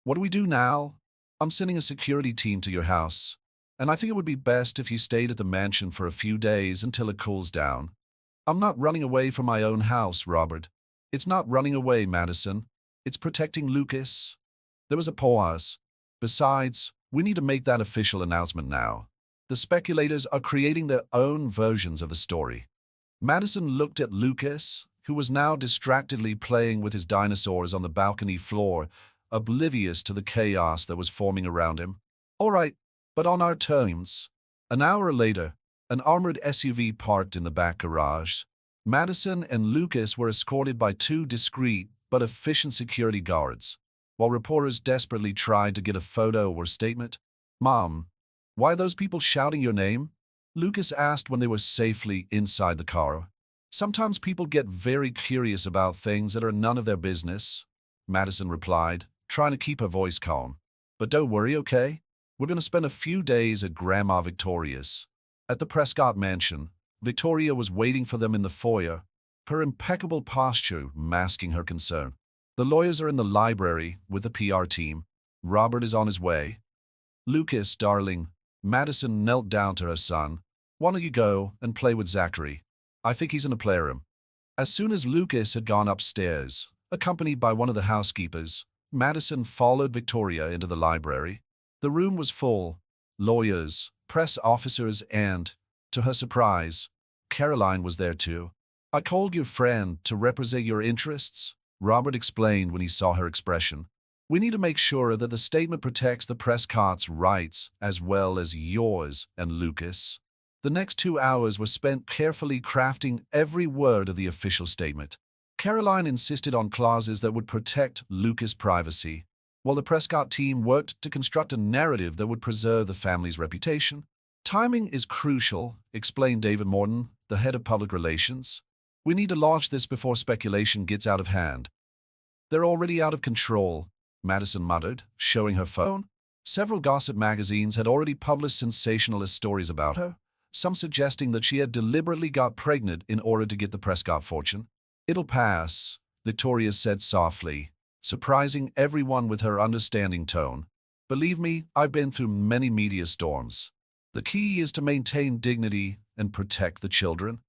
"What do we do now?" "I'm sending a security team to your house, and I think it would be best if you stayed at the mansion for a few days until it cools down." "I'm not running away from my own house, Robert." "It's not running away, Madison. It's protecting Lucas." There was a pause. "Besides, we need to make that official announcement now. The speculators are creating their own versions of the story." Madison looked at Lucas, who was now distractedly playing with his dinosaurs on the balcony floor, oblivious to the chaos that was forming around him. "All right, but on our terms." An hour later, an armored SUV parked in the back garage. Madison and Lucas were escorted by 2 discreet but efficient security guards, while reporters desperately tried to get a photo or statement. "Mom, why are those people shouting your name?" Lucas asked when they were safely inside the car. "Sometimes people get very curious about things that are none of their business," Madison replied, trying to keep her voice calm. "But don't worry, okay? We're going to spend a few days at Grandma Victoria's." At the Prescott mansion, Victoria was waiting for them in the foyer, her impeccable posture masking her concern. "The lawyers are in the library with the PR team. Robert is on his way." "Lucas, darling," Madison knelt down to her son. "Why don't you go and play with Zachary? I think he's in a playroom." As soon as Lucas had gone upstairs, accompanied by one of the housekeepers, Madison followed Victoria into the library. The room was full: lawyers, press officers, and, to her surprise, Caroline was there too. "I called your friend to represent your interests," Robert explained when he saw her expression. "We need to make sure that the statement protects the Prescott's rights as well as yours and Lucas." The next 2 hours were spent carefully crafting every word of the official statement. Caroline insisted on clauses that would protect Lucas' privacy, while the Prescott team worked to construct a narrative that would preserve the family's reputation. Timing is crucial, explained David Morton, the head of public relations. We need to launch this before speculation gets out of hand. They're already out of control, Madison muttered, showing her phone. Several gossip magazines had already published sensationalist stories about her, some suggesting that she had deliberately got pregnant in order to get the Prescott fortune. It'll pass, Victoria said softly, surprising everyone with her understanding tone. Believe me, I've been through many media storms. The key is to maintain dignity and protect the children.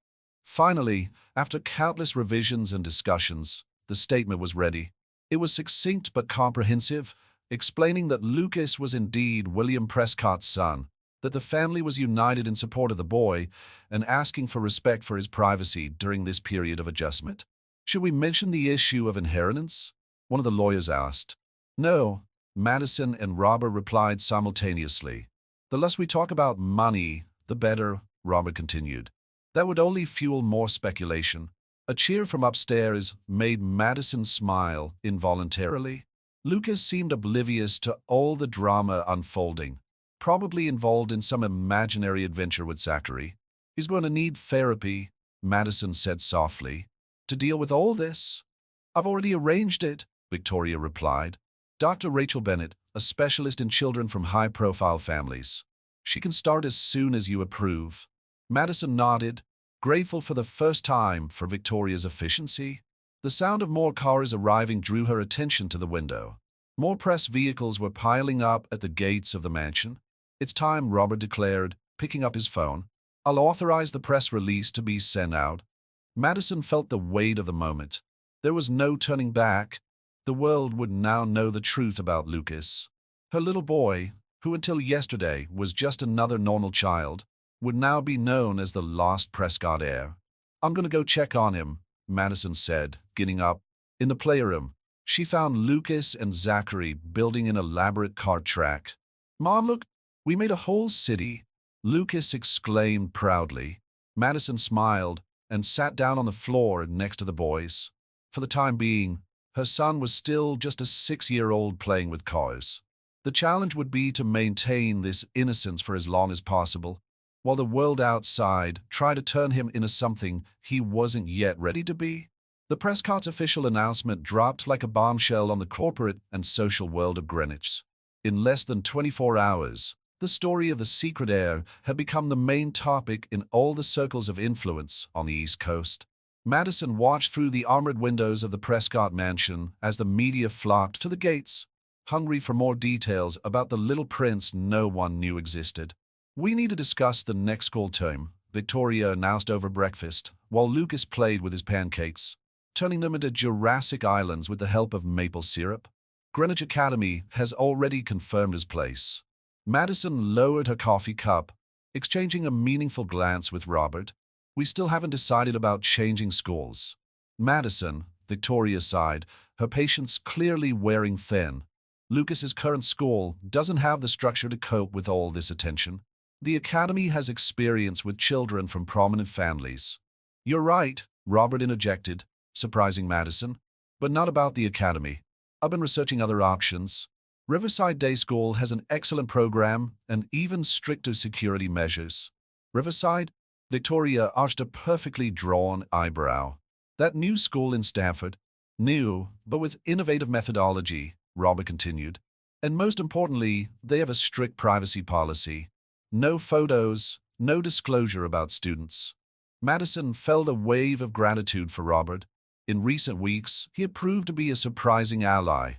Finally, after countless revisions and discussions, the statement was ready. It was succinct but comprehensive, explaining that Lucas was indeed William Prescott's son, that the family was united in support of the boy, and asking for respect for his privacy during this period of adjustment. Should we mention the issue of inheritance? One of the lawyers asked. No, Madison and Robert replied simultaneously. The less we talk about money, the better, Robert continued. That would only fuel more speculation. A cheer from upstairs made Madison smile involuntarily. Lucas seemed oblivious to all the drama unfolding, probably involved in some imaginary adventure with Zachary. He's going to need therapy, Madison said softly, to deal with all this. I've already arranged it, Victoria replied. Dr. Rachel Bennett, a specialist in children from high-profile families. She can start as soon as you approve. Madison nodded, grateful for the first time for Victoria's efficiency. The sound of more cars arriving drew her attention to the window. More press vehicles were piling up at the gates of the mansion. It's time, Robert declared, picking up his phone. I'll authorize the press release to be sent out. Madison felt the weight of the moment. There was no turning back. The world would now know the truth about Lucas. Her little boy, who until yesterday was just another normal child, would now be known as the lost Prescott heir. I'm going to go check on him, Madison said, getting up. In the playroom, she found Lucas and Zachary building an elaborate cart track. Mom, look, we made a whole city, Lucas exclaimed proudly. Madison smiled and sat down on the floor next to the boys. For the time being, her son was still just a 6-year-old playing with cars. The challenge would be to maintain this innocence for as long as possible, while the world outside tried to turn him into something he wasn't yet ready to be. The Prescott's official announcement dropped like a bombshell on the corporate and social world of Greenwich. In less than 24 hours, the story of the secret heir had become the main topic in all the circles of influence on the East Coast. Madison watched through the armored windows of the Prescott mansion as the media flocked to the gates, hungry for more details about the little prince no one knew existed. We need to discuss the next school term, Victoria announced over breakfast, while Lucas played with his pancakes, turning them into Jurassic Islands with the help of maple syrup. Greenwich Academy has already confirmed his place. Madison lowered her coffee cup, exchanging a meaningful glance with Robert. We still haven't decided about changing schools. Madison, Victoria sighed, her patience clearly wearing thin. Lucas's current school doesn't have the structure to cope with all this attention. The academy has experience with children from prominent families. You're right, Robert interjected, surprising Madison, but not about the academy. I've been researching other options. Riverside Day School has an excellent program and even stricter security measures. Riverside? Victoria arched a perfectly drawn eyebrow. That new school in Stanford? New, but with innovative methodology, Robert continued. And most importantly, they have a strict privacy policy. No photos, no disclosure about students. Madison felt a wave of gratitude for Robert. In recent weeks, he had proved to be a surprising ally,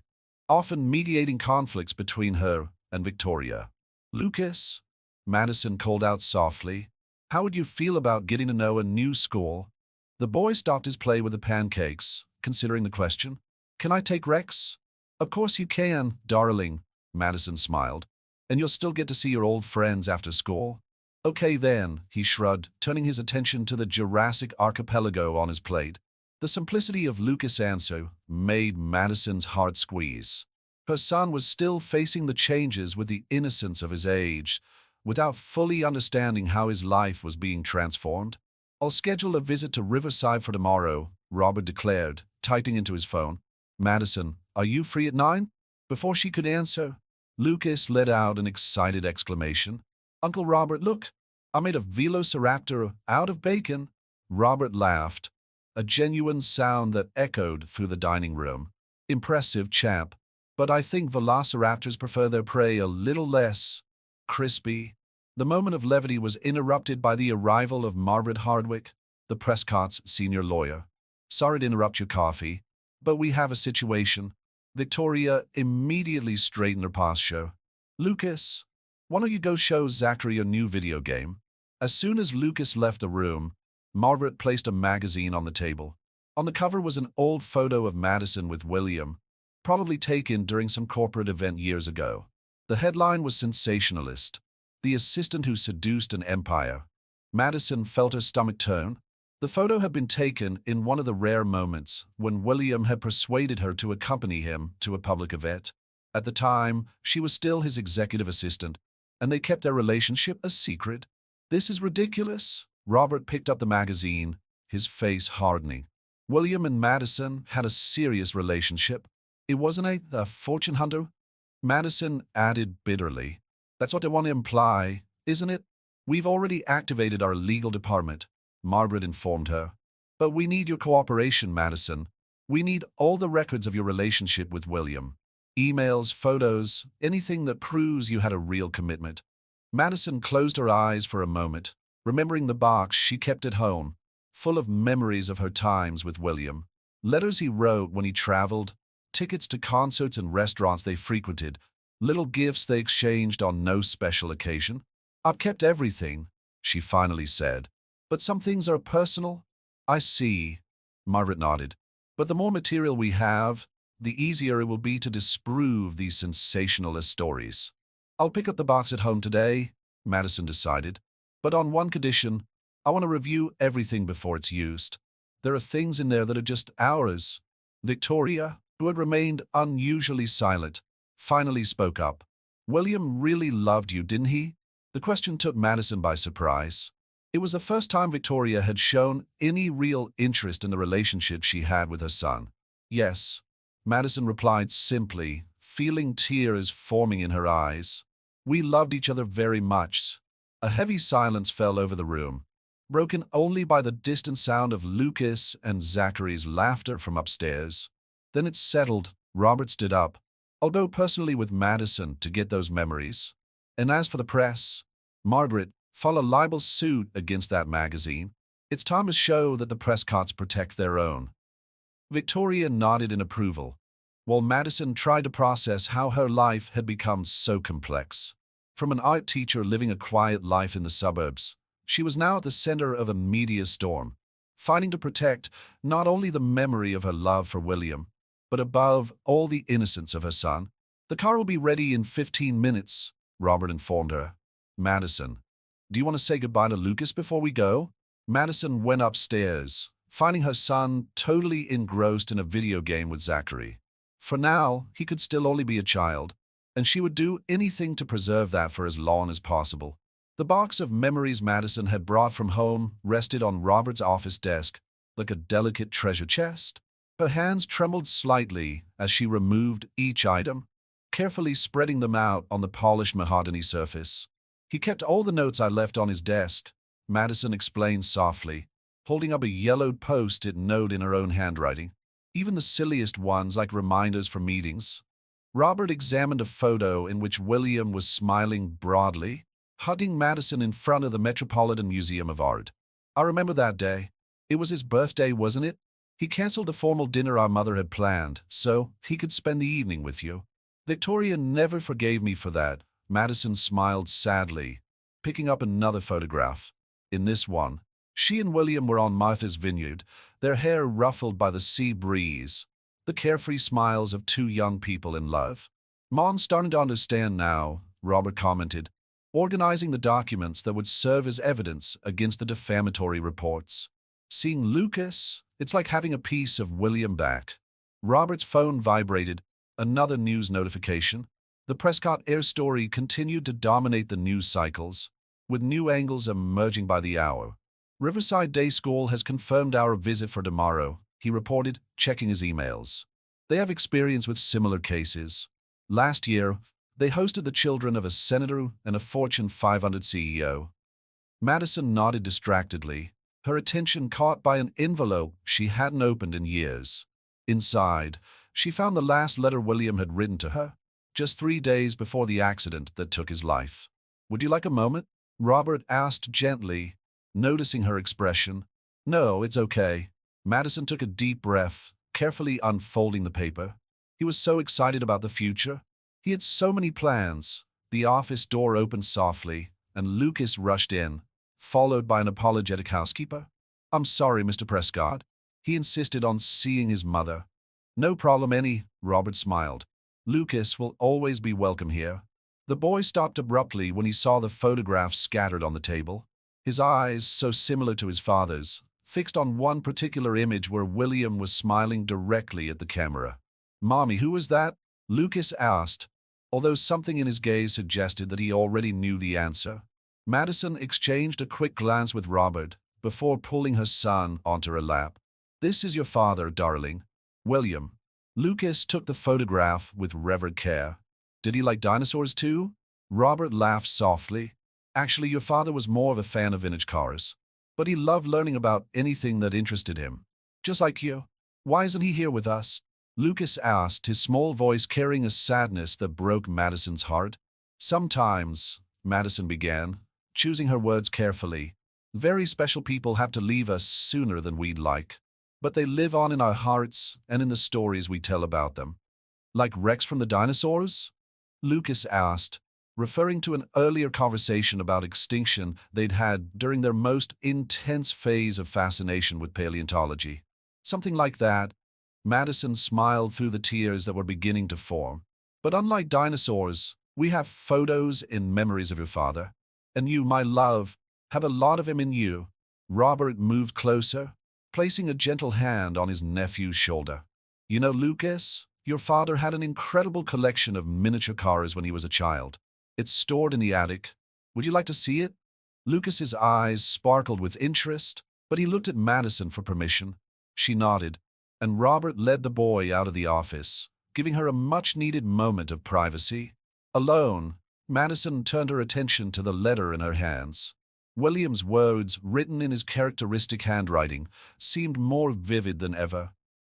often mediating conflicts between her and Victoria. Lucas, Madison called out softly, how would you feel about getting to know a new school? The boy stopped his play with the pancakes, considering the question. Can I take Rex? Of course you can, darling, Madison smiled. And you'll still get to see your old friends after school? Okay then, he shrugged, turning his attention to the Jurassic archipelago on his plate. The simplicity of Lucas' answer made Madison's heart squeeze. Her son was still facing the changes with the innocence of his age, without fully understanding how his life was being transformed. I'll schedule a visit to Riverside for tomorrow, Robert declared, typing into his phone. Madison, are you free at 9? Before she could answer, Lucas let out an excited exclamation. "Uncle Robert, look! I made a velociraptor out of bacon." Robert laughed, a genuine sound that echoed through the dining room. "Impressive, champ, but I think velociraptors prefer their prey a little less crispy." The moment of levity was interrupted by the arrival of Margaret Hardwick, the Prescott's senior lawyer. "Sorry to interrupt your coffee, but we have a situation." Victoria immediately straightened her posture. "Lucas, why don't you go show Zachary your new video game?" As soon as Lucas left the room, Margaret placed a magazine on the table. On the cover was an old photo of Madison with William, probably taken during some corporate event years ago. The headline was sensationalist: "The assistant who seduced an empire." Madison felt her stomach turn. The photo had been taken in one of the rare moments when William had persuaded her to accompany him to a public event. At the time, she was still his executive assistant, and they kept their relationship a secret. "This is ridiculous." Robert picked up the magazine, his face hardening. William and Madison had a serious relationship. "It wasn't a fortune hunter?" Madison added bitterly. "That's what they want to imply, isn't it?" "We've already activated our legal department," Margaret informed her. "But we need your cooperation, Madison. We need all the records of your relationship with William. Emails, photos, anything that proves you had a real commitment." Madison closed her eyes for a moment, remembering the box she kept at home, full of memories of her times with William. Letters he wrote when he traveled, tickets to concerts and restaurants they frequented, little gifts they exchanged on no special occasion. "I've kept everything," she finally said. "But some things are personal." "I see," Margaret nodded. "But the more material we have, the easier it will be to disprove these sensationalist stories." "I'll pick up the box at home today," Madison decided. "But on one condition: I want to review everything before it's used. There are things in there that are just ours." Victoria, who had remained unusually silent, finally spoke up. "William really loved you, didn't he?" The question took Madison by surprise. It was the first time Victoria had shown any real interest in the relationship she had with her son. "Yes," Madison replied simply, feeling tears forming in her eyes. "We loved each other very much." A heavy silence fell over the room, broken only by the distant sound of Lucas and Zachary's laughter from upstairs. Then it settled. Robert stood up. "I'll go personally with Madison to get those memories. And as for the press, Margaret, file a libel suit against that magazine. It's time to show that the Prescotts protect their own." Victoria nodded in approval, while Madison tried to process how her life had become so complex. From an art teacher living a quiet life in the suburbs, she was now at the center of a media storm, fighting to protect not only the memory of her love for William, but above all the innocence of her son. "The car will be ready in 15 minutes, Robert informed her. "Madison, do you want to say goodbye to Lucas before we go?" Madison went upstairs, finding her son totally engrossed in a video game with Zachary. For now, he could still only be a child, and she would do anything to preserve that for as long as possible. The box of memories Madison had brought from home rested on Robert's office desk like a delicate treasure chest. Her hands trembled slightly as she removed each item, carefully spreading them out on the polished mahogany surface. "He kept all the notes I left on his desk," Madison explained softly, holding up a yellowed post-it note in her own handwriting. "Even the silliest ones like reminders for meetings." Robert examined a photo in which William was smiling broadly, hugging Madison in front of the Metropolitan Museum of Art. "I remember that day. It was his birthday, wasn't it? He canceled the formal dinner our mother had planned, so he could spend the evening with you." "Victoria never forgave me for that," Madison smiled sadly, picking up another photograph. In this one, she and William were on Martha's vineyard, their hair ruffled by the sea breeze, the carefree smiles of two young people in love. "Mom's starting to understand now," Robert commented, organizing the documents that would serve as evidence against the defamatory reports. "Seeing Lucas, it's like having a piece of William back." Robert's phone vibrated, another news notification. The Prescott Heir story continued to dominate the news cycles, with new angles emerging by the hour. "Riverside Day School has confirmed our visit for tomorrow," he reported, checking his emails. "They have experience with similar cases. Last year, they hosted the children of a senator and a Fortune 500 CEO. Madison nodded distractedly, her attention caught by an envelope she hadn't opened in years. Inside, she found the last letter William had written to her, just 3 days before the accident that took his life. "Would you like a moment?" Robert asked gently, noticing her expression. "No, it's okay." Madison took a deep breath, carefully unfolding the paper. He was so excited about the future. He had so many plans. The office door opened softly, and Lucas rushed in, followed by an apologetic housekeeper. "I'm sorry, Mr. Prescott." He insisted on seeing his mother. "No problem any," Robert smiled. "Lucas will always be welcome here." The boy stopped abruptly when he saw the photographs scattered on the table. His eyes, so similar to his father's, fixed on one particular image where William was smiling directly at the camera. "Mommy, who was that?" Lucas asked, although something in his gaze suggested that he already knew the answer. Madison exchanged a quick glance with Robert before pulling her son onto her lap. "This is your father, darling. William." Lucas took the photograph with reverent care. "Did he like dinosaurs too?" Robert laughed softly. "Actually, your father was more of a fan of vintage cars. But he loved learning about anything that interested him. Just like you. Why isn't he here with us?" Lucas asked, his small voice carrying a sadness that broke Madison's heart. "Sometimes," Madison began, choosing her words carefully, "very special people have to leave us sooner than we'd like. But they live on in our hearts and in the stories we tell about them." "Like Rex from the dinosaurs?" Lucas asked, referring to an earlier conversation about extinction they'd had during their most intense phase of fascination with paleontology. "Something like that." Madison smiled through the tears that were beginning to form. "But unlike dinosaurs, we have photos and memories of your father. And you, my love, have a lot of him in you." Robert moved closer, placing a gentle hand on his nephew's shoulder. "You know, Lucas, your father had an incredible collection of miniature cars when he was a child. It's stored in the attic. Would you like to see it?" Lucas's eyes sparkled with interest, but he looked at Madison for permission. She nodded, and Robert led the boy out of the office, giving her a much-needed moment of privacy. Alone, Madison turned her attention to the letter in her hands. William's words, written in his characteristic handwriting, seemed more vivid than ever.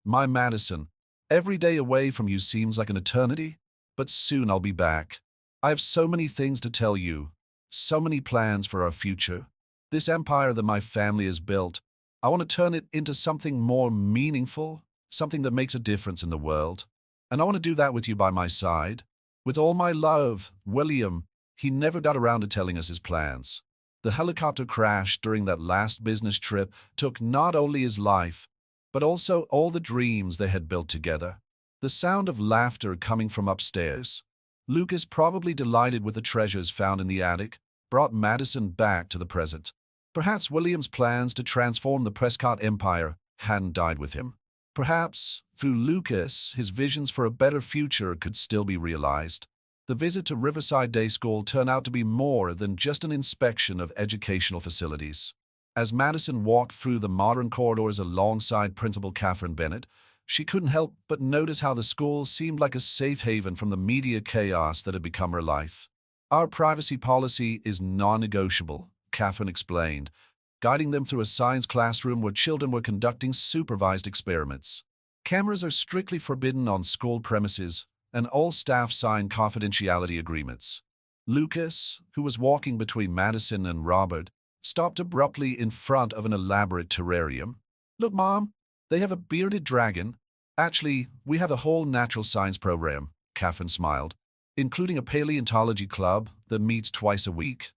"My Madison, every day away from you seems like an eternity, but soon I'll be back. I have so many things to tell you, so many plans for our future. This empire that my family has built, I want to turn it into something more meaningful, something that makes a difference in the world. And I want to do that with you by my side. With all my love, William." He never got around to telling us his plans. The helicopter crash during that last business trip took not only his life, but also all the dreams they had built together. The sound of laughter coming from upstairs. Lucas, probably delighted with the treasures found in the attic, brought Madison back to the present. Perhaps William's plans to transform the Prescott Empire hadn't died with him. Perhaps, through Lucas, his visions for a better future could still be realized. The visit to Riverside Day School turned out to be more than just an inspection of educational facilities. As Madison walked through the modern corridors alongside Principal Catherine Bennett, she couldn't help but notice how the school seemed like a safe haven from the media chaos that had become her life. "Our privacy policy is non-negotiable," Catherine explained, guiding them through a science classroom where children were conducting supervised experiments. "Cameras are strictly forbidden on school premises, and all staff sign confidentiality agreements." Lucas, who was walking between Madison and Robert, stopped abruptly in front of an elaborate terrarium. "Look, Mom, they have a bearded dragon." "Actually, we have a whole natural science program," Catherine smiled, "including a paleontology club that meets twice a week."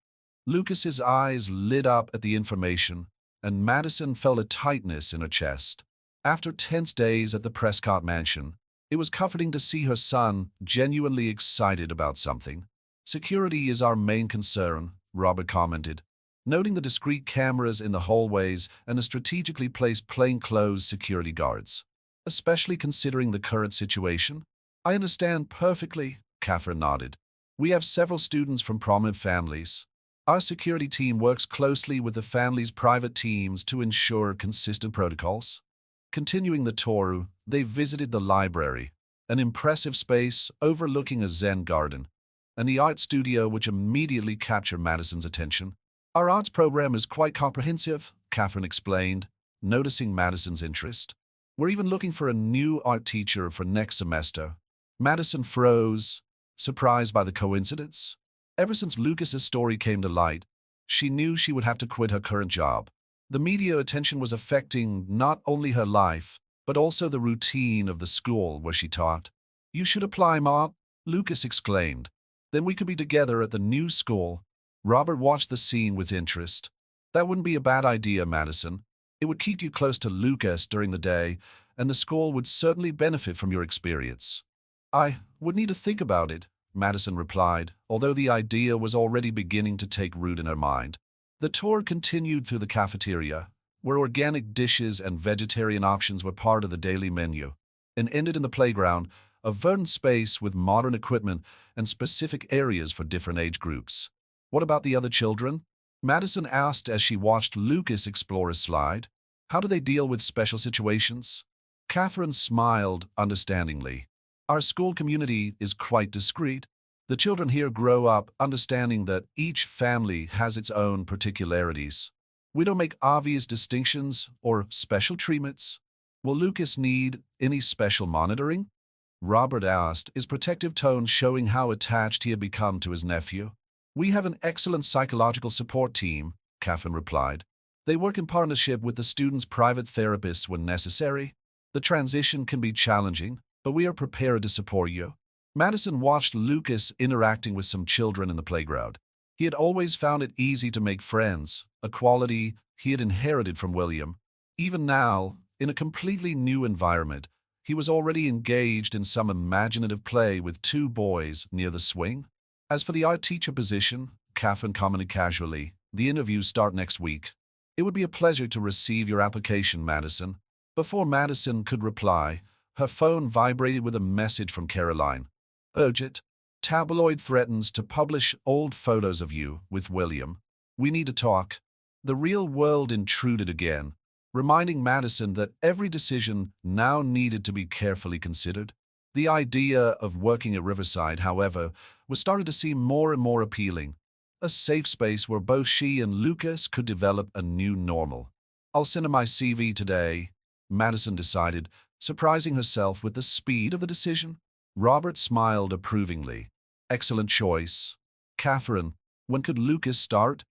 Lucas's eyes lit up at the information, and Madison felt a tightness in her chest. After tense days at the Prescott mansion, it was comforting to see her son genuinely excited about something. "Security is our main concern," Robert commented, noting the discreet cameras in the hallways and the strategically placed plainclothes security guards. "Especially considering the current situation?" "I understand perfectly," Catherine nodded. "We have several students from prominent families. Our security team works closely with the families' private teams to ensure consistent protocols." Continuing the tour, they visited the library, an impressive space overlooking a Zen garden, and the art studio which immediately captured Madison's attention. Our arts program is quite comprehensive, Catherine explained, noticing Madison's interest. We're even looking for a new art teacher for next semester. Madison froze, surprised by the coincidence. Ever since Lucas's story came to light, she knew she would have to quit her current job. The media attention was affecting not only her life, but also the routine of the school where she taught. "You should apply, Ma," Lucas exclaimed. "Then we could be together at the new school." Robert watched the scene with interest. "That wouldn't be a bad idea, Madison. It would keep you close to Lucas during the day, and the school would certainly benefit from your experience." "I would need to think about it," Madison replied, although the idea was already beginning to take root in her mind. The tour continued through the cafeteria, where organic dishes and vegetarian options were part of the daily menu, and ended in the playground, a verdant space with modern equipment and specific areas for different age groups. "What about the other children?" Madison asked as she watched Lucas explore a slide. "How do they deal with special situations?" Catherine smiled understandingly. "Our school community is quite discreet. The children here grow up understanding that each family has its own particularities. We don't make obvious distinctions or special treatments." "Will Lucas need any special monitoring?" Robert asked, his protective tone showing how attached he had become to his nephew. "We have an excellent psychological support team," Catherine replied. "They work in partnership with the students' private therapists when necessary. The transition can be challenging, but we are prepared to support you." Madison watched Lucas interacting with some children in the playground. He had always found it easy to make friends, a quality he had inherited from William. Even now, in a completely new environment, he was already engaged in some imaginative play with two boys near the swing. "As for the art teacher position," Catherine commented casually, "the interviews start next week. It would be a pleasure to receive your application, Madison." Before Madison could reply, her phone vibrated with a message from Caroline. "Urgent. Tabloid threatens to publish old photos of you with William. We need to talk." The real world intruded again, reminding Madison that every decision now needed to be carefully considered. The idea of working at Riverside, however, was starting to seem more and more appealing, a safe space where both she and Lucas could develop a new normal. "I'll send him my CV today," Madison decided, surprising herself with the speed of the decision. Robert smiled approvingly. "Excellent choice." "Catherine, when could Lucas start?"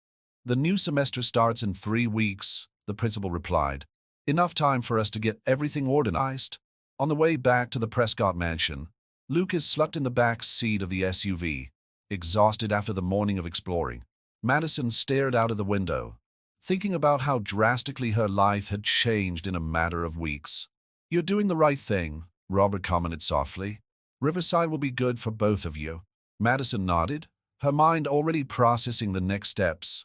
"The new semester starts in 3 weeks," the principal replied. "Enough time for us to get everything organized." On the way back to the Prescott mansion, Lucas slept in the back seat of the SUV, exhausted after the morning of exploring. Madison stared out of the window, thinking about how drastically her life had changed in a matter of weeks. "You're doing the right thing," Robert commented softly. "Riverside will be good for both of you." Madison nodded, her mind already processing the next steps.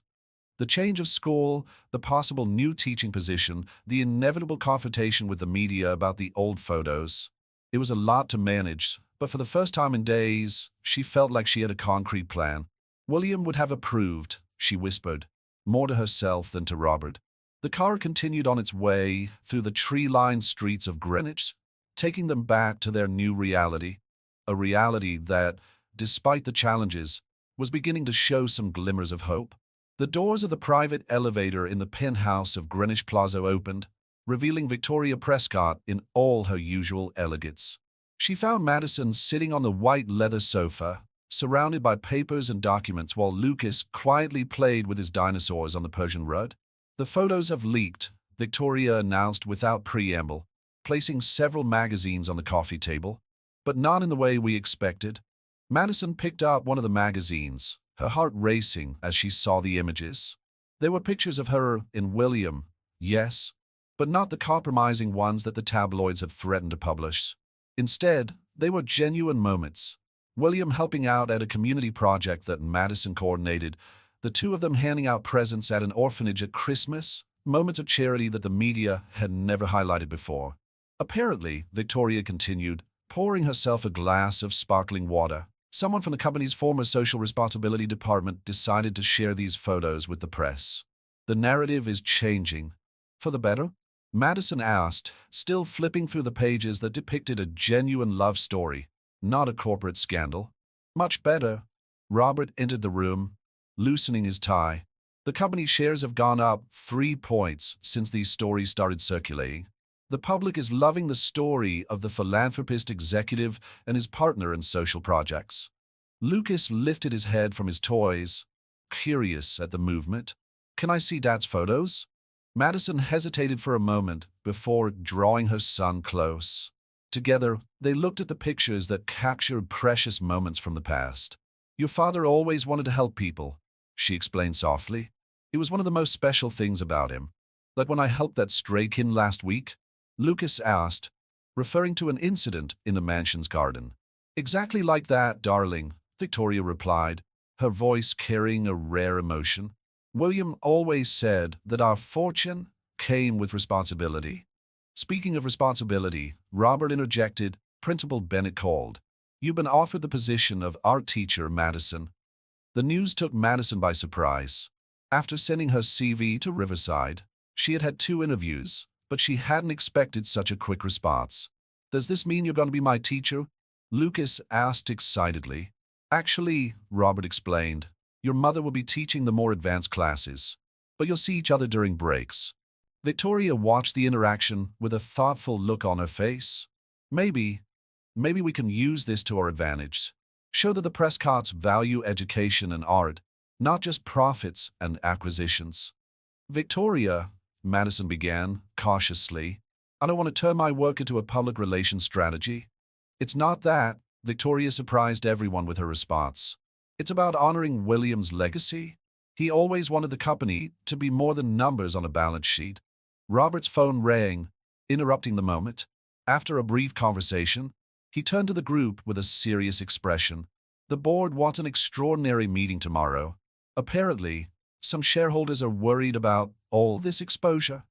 The change of school, the possible new teaching position, the inevitable confrontation with the media about the old photos. It was a lot to manage, but for the first time in days, she felt like she had a concrete plan. William would have approved, she whispered, more to herself than to Robert. The car continued on its way through the tree-lined streets of Greenwich, taking them back to their new reality. A reality that, despite the challenges, was beginning to show some glimmers of hope. The doors of the private elevator in the penthouse of Greenwich Plaza opened, revealing Victoria Prescott in all her usual elegance. She found Madison sitting on the white leather sofa, surrounded by papers and documents while Lucas quietly played with his dinosaurs on the Persian rug. "The photos have leaked," Victoria announced without preamble, placing several magazines on the coffee table. "But not in the way we expected." Madison picked up one of the magazines, her heart racing as she saw the images. There were pictures of her and William, yes, but not the compromising ones that the tabloids had threatened to publish. Instead, they were genuine moments. William helping out at a community project that Madison coordinated, the two of them handing out presents at an orphanage at Christmas, moments of charity that the media had never highlighted before. "Apparently," Victoria continued, pouring herself a glass of sparkling water, "someone from the company's former social responsibility department decided to share these photos with the press. The narrative is changing. For the better?" Madison asked, still flipping through the pages that depicted a genuine love story, not a corporate scandal. Much better. Robert entered the room, loosening his tie. The company shares have gone up 3 points since these stories started circulating. The public is loving the story of the philanthropist executive and his partner in social projects. Lucas lifted his head from his toys, curious at the movement. Can I see Dad's photos? Madison hesitated for a moment before drawing her son close. Together, they looked at the pictures that captured precious moments from the past. Your father always wanted to help people, she explained softly. It was one of the most special things about him. Like when I helped that stray kid last week? Lucas asked, referring to an incident in the mansion's garden. Exactly like that, darling, Victoria replied, her voice carrying a rare emotion. William always said that our fortune came with responsibility. Speaking of responsibility, Robert interjected, Principal Bennett called. You've been offered the position of art teacher, Madison. The news took Madison by surprise. After sending her CV to Riverside, she had had 2 interviews, but she hadn't expected such a quick response. Does this mean you're going to be my teacher? Lucas asked excitedly. Actually, Robert explained, your mother will be teaching the more advanced classes, but you'll see each other during breaks. Victoria watched the interaction with a thoughtful look on her face. Maybe we can use this to our advantage. Show that the Prescotts value education and art, not just profits and acquisitions. Victoria, Madison began, cautiously, I don't want to turn my work into a public relations strategy. It's not that, Victoria surprised everyone with her response. It's about honoring William's legacy. He always wanted the company to be more than numbers on a balance sheet. Robert's phone rang, interrupting the moment. After a brief conversation, he turned to the group with a serious expression. The board wants an extraordinary meeting tomorrow. Apparently, some shareholders are worried about all this exposure.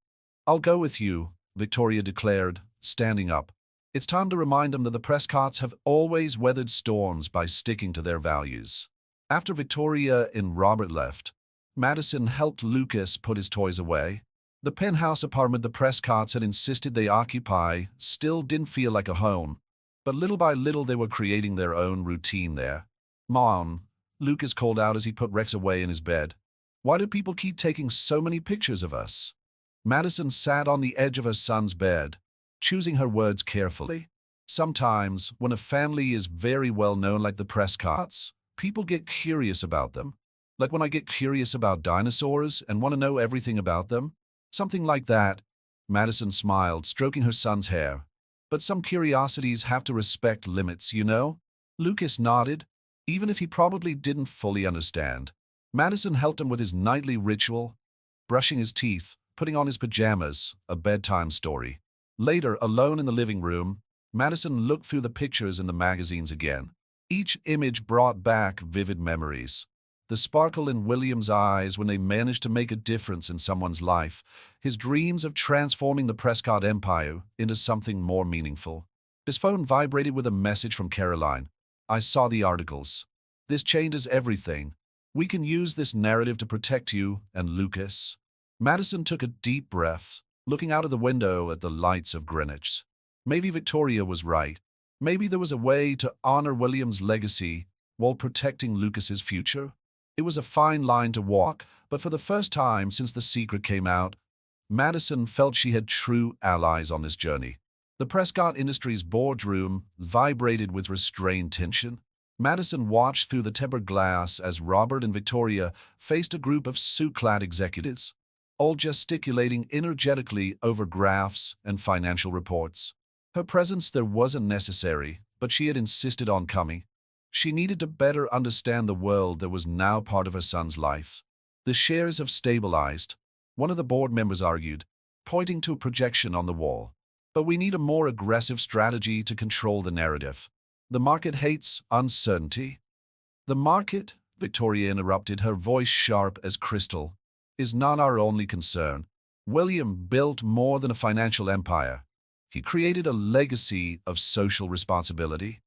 I'll go with you, Victoria declared, standing up. It's time to remind them that the Prescotts have always weathered storms by sticking to their values. After Victoria and Robert left, Madison helped Lucas put his toys away. The penthouse apartment the Prescotts had insisted they occupy still didn't feel like a home, but little by little they were creating their own routine there. Mom, Lucas called out as he put Rex away in his bed. Why do people keep taking so many pictures of us? Madison sat on the edge of her son's bed, choosing her words carefully. Sometimes, when a family is very well known like the Prescotts, people get curious about them. Like when I get curious about dinosaurs and want to know everything about them. Something like that. Madison smiled, stroking her son's hair. But some curiosities have to respect limits, you know? Lucas nodded, even if he probably didn't fully understand. Madison helped him with his nightly ritual, brushing his teeth, putting on his pajamas, a bedtime story. Later, alone in the living room, Madison looked through the pictures in the magazines again. Each image brought back vivid memories. The sparkle in William's eyes when they managed to make a difference in someone's life, his dreams of transforming the Prescott empire into something more meaningful. His phone vibrated with a message from Caroline. I saw the articles. This changes everything. We can use this narrative to protect you and Lucas. Madison took a deep breath, looking out of the window at the lights of Greenwich. Maybe Victoria was right. Maybe there was a way to honor William's legacy while protecting Lucas's future. It was a fine line to walk, but for the first time since The Secret came out, Madison felt she had true allies on this journey. The Prescott Industries boardroom vibrated with restrained tension. Madison watched through the tempered glass as Robert and Victoria faced a group of suit-clad executives, all gesticulating energetically over graphs and financial reports. Her presence there wasn't necessary, but she had insisted on coming. She needed to better understand the world that was now part of her son's life. The shares have stabilized, one of the board members argued, pointing to a projection on the wall. But we need a more aggressive strategy to control the narrative. The market hates uncertainty. The market, Victoria interrupted, her voice sharp as crystal, is not our only concern. William built more than a financial empire. He created a legacy of social responsibility.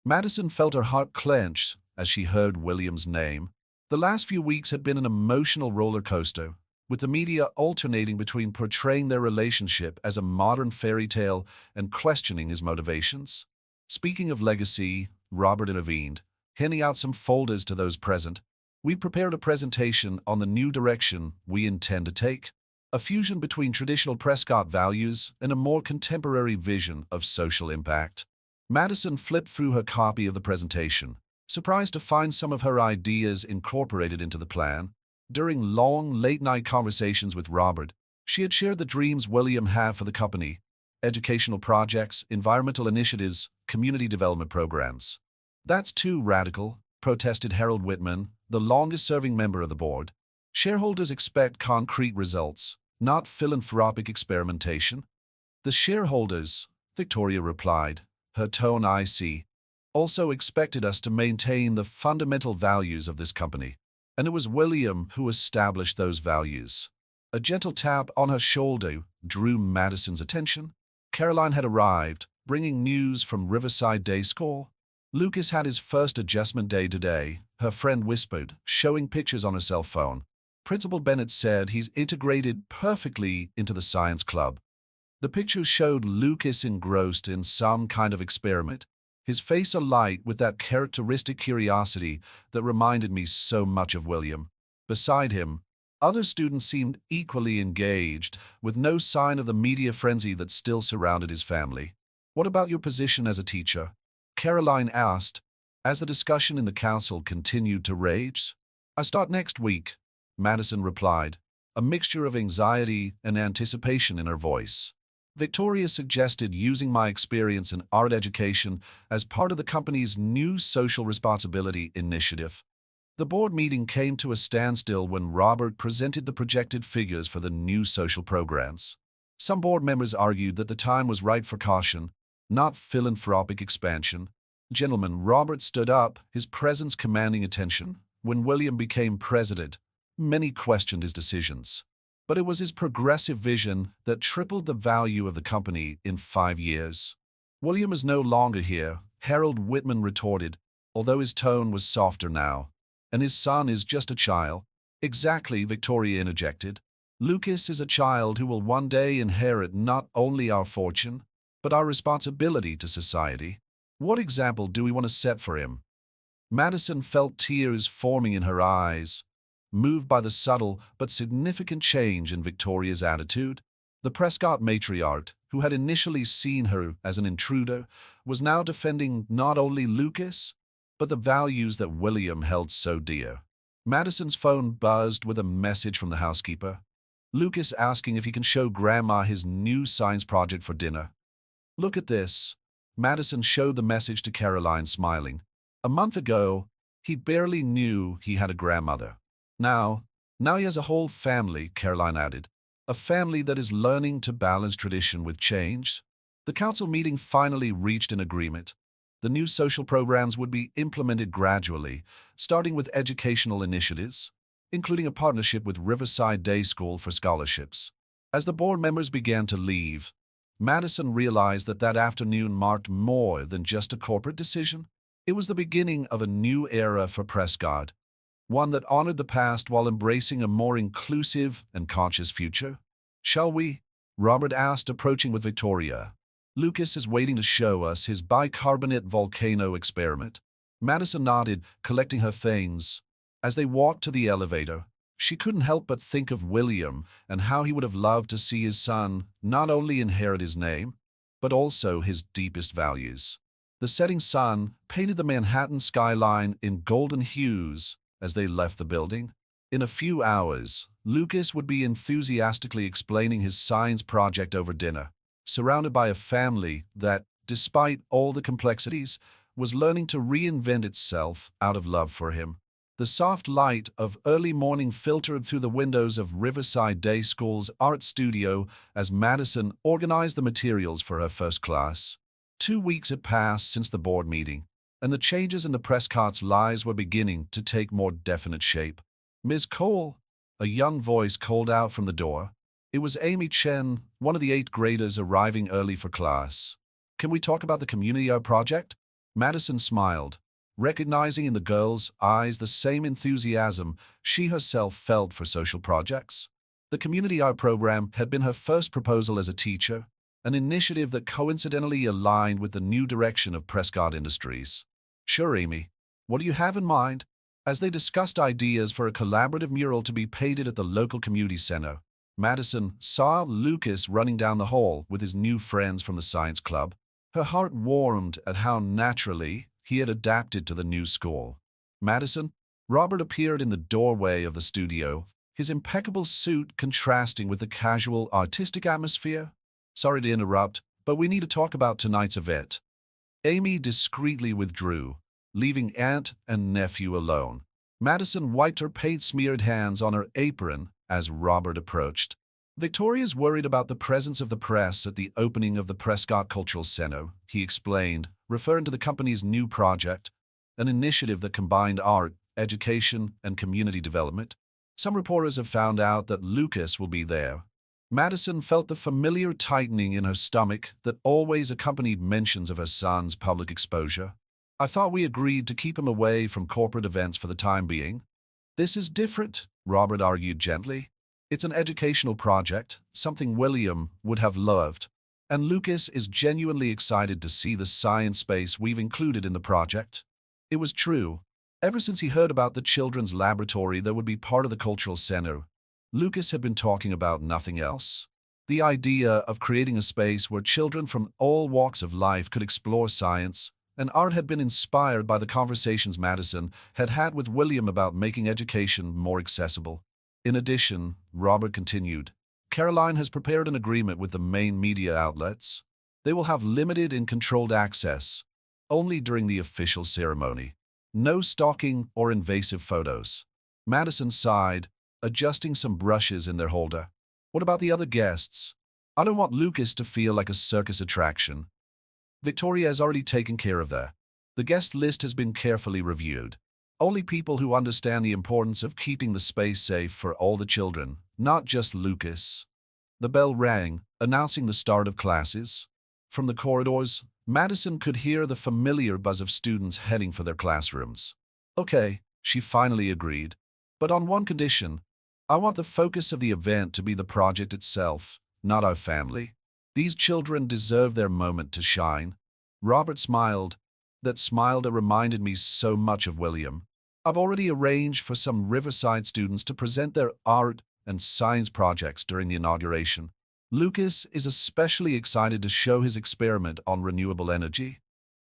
Madison felt her heart clench as she heard William's name. The last few weeks had been an emotional roller coaster, with the media alternating between portraying their relationship as a modern fairy tale and questioning his motivations. Speaking of legacy, Robert intervened, handing out some folders to those present. We prepared a presentation on the new direction we intend to take, a fusion between traditional Prescott values and a more contemporary vision of social impact. Madison flipped through her copy of the presentation, surprised to find some of her ideas incorporated into the plan. During long, late-night conversations with Robert, she had shared the dreams William had for the company: educational projects, environmental initiatives, community development programs. "That's too radical," protested Harold Whitman, the longest-serving member of the board. "Shareholders expect concrete results, not philanthropic experimentation." "The shareholders," Victoria replied, her tone icy, "also expected us to maintain the fundamental values of this company. And it was William who established those values." A gentle tap on her shoulder drew Madison's attention. Caroline had arrived, bringing news from Riverside Day School. "Lucas had his first adjustment day today," her friend whispered, showing pictures on her cell phone. "Principal Bennett said he's integrated perfectly into the science club." The pictures showed Lucas engrossed in some kind of experiment, his face alight with that characteristic curiosity that reminded me so much of William. Beside him, other students seemed equally engaged, with no sign of the media frenzy that still surrounded his family. "What about your position as a teacher?" Caroline asked, as the discussion in the council continued to rage. "I start next week," Madison replied, a mixture of anxiety and anticipation in her voice. "Victoria suggested using my experience in art education as part of the company's new social responsibility initiative." The board meeting came to a standstill when Robert presented the projected figures for the new social programs. Some board members argued that the time was right for caution, not philanthropic expansion. "Gentlemen," Robert stood up, his presence commanding attention. "When William became president, many questioned his decisions. But it was his progressive vision that tripled the value of the company in 5 years." "William is no longer here," Harold Whitman retorted, although his tone was softer now. "And his son is just a child." "Exactly," Victoria interjected. "Lucas is a child who will one day inherit not only our fortune, but our responsibility to society. What example do we want to set for him?" Madison felt tears forming in her eyes, moved by the subtle but significant change in Victoria's attitude. The Prescott matriarch, who had initially seen her as an intruder, was now defending not only Lucas, but the values that William held so dear. Madison's phone buzzed with a message from the housekeeper. "Lucas asking if he can show Grandma his new science project for dinner." "Look at this." Madison showed the message to Caroline, smiling. "A month ago, he barely knew he had a grandmother. Now he has a whole family," Caroline added. "A family that is learning to balance tradition with change." The council meeting finally reached an agreement. The new social programs would be implemented gradually, starting with educational initiatives, including a partnership with Riverside Day School for scholarships. As the board members began to leave, Madison realized that that afternoon marked more than just a corporate decision. It was the beginning of a new era for Prescott, one that honored the past while embracing a more inclusive and conscious future. "Shall we?" Robert asked, approaching with Victoria. "Lucas is waiting to show us his bicarbonate volcano experiment." Madison nodded, collecting her things. As they walked to the elevator, she couldn't help but think of William and how he would have loved to see his son not only inherit his name, but also his deepest values. The setting sun painted the Manhattan skyline in golden hues as they left the building. In a few hours, Lucas would be enthusiastically explaining his science project over dinner, surrounded by a family that, despite all the complexities, was learning to reinvent itself out of love for him. The soft light of early morning filtered through the windows of Riverside Day School's art studio as Madison organized the materials for her first class. 2 weeks had passed since the board meeting, and the changes in the Prescott's lives were beginning to take more definite shape. "Ms. Cole," a young voice called out from the door. It was Amy Chen, one of the 8th graders arriving early for class. "Can we talk about the community art project?" Madison smiled, recognizing in the girl's eyes the same enthusiasm she herself felt for social projects. The community art program had been her first proposal as a teacher, an initiative that coincidentally aligned with the new direction of Prescott Industries. Sure, Amy. What do you have in mind? As they discussed ideas for a collaborative mural to be painted at the local community center, Madison saw Lucas running down the hall with his new friends from the science club. Her heart warmed at how naturally he had adapted to the new school. Madison, Robert appeared in the doorway of the studio, his impeccable suit contrasting with the casual, artistic atmosphere. Sorry to interrupt, but we need to talk about tonight's event. Amy discreetly withdrew, leaving aunt and nephew alone. Madison wiped her paint-smeared hands on her apron as Robert approached. Victoria's worried about the presence of the press at the opening of the Prescott Cultural Center, he explained, referring to the company's new project, an initiative that combined art, education, and community development. Some reporters have found out that Lucas will be there. Madison felt the familiar tightening in her stomach that always accompanied mentions of her son's public exposure. I thought we agreed to keep him away from corporate events for the time being. This is different, Robert argued gently. It's an educational project, something William would have loved, and Lucas is genuinely excited to see the science space we've included in the project. It was true. Ever since he heard about the children's laboratory that would be part of the cultural center, Lucas had been talking about nothing else. The idea of creating a space where children from all walks of life could explore science and art had been inspired by the conversations Madison had had with William about making education more accessible. In addition, Robert continued, Caroline has prepared an agreement with the main media outlets. They will have limited and controlled access, only during the official ceremony. No stalking or invasive photos. Madison sighed, adjusting some brushes in their holder. What about the other guests? I don't want Lucas to feel like a circus attraction. Victoria has already taken care of that. The guest list has been carefully reviewed. Only people who understand the importance of keeping the space safe for all the children, not just Lucas. The bell rang, announcing the start of classes. From the corridors, Madison could hear the familiar buzz of students heading for their classrooms. Okay, she finally agreed. But on one condition, I want the focus of the event to be the project itself, not our family. These children deserve their moment to shine. Robert smiled. That smile that reminded me so much of William. I've already arranged for some Riverside students to present their art and science projects during the inauguration. Lucas is especially excited to show his experiment on renewable energy.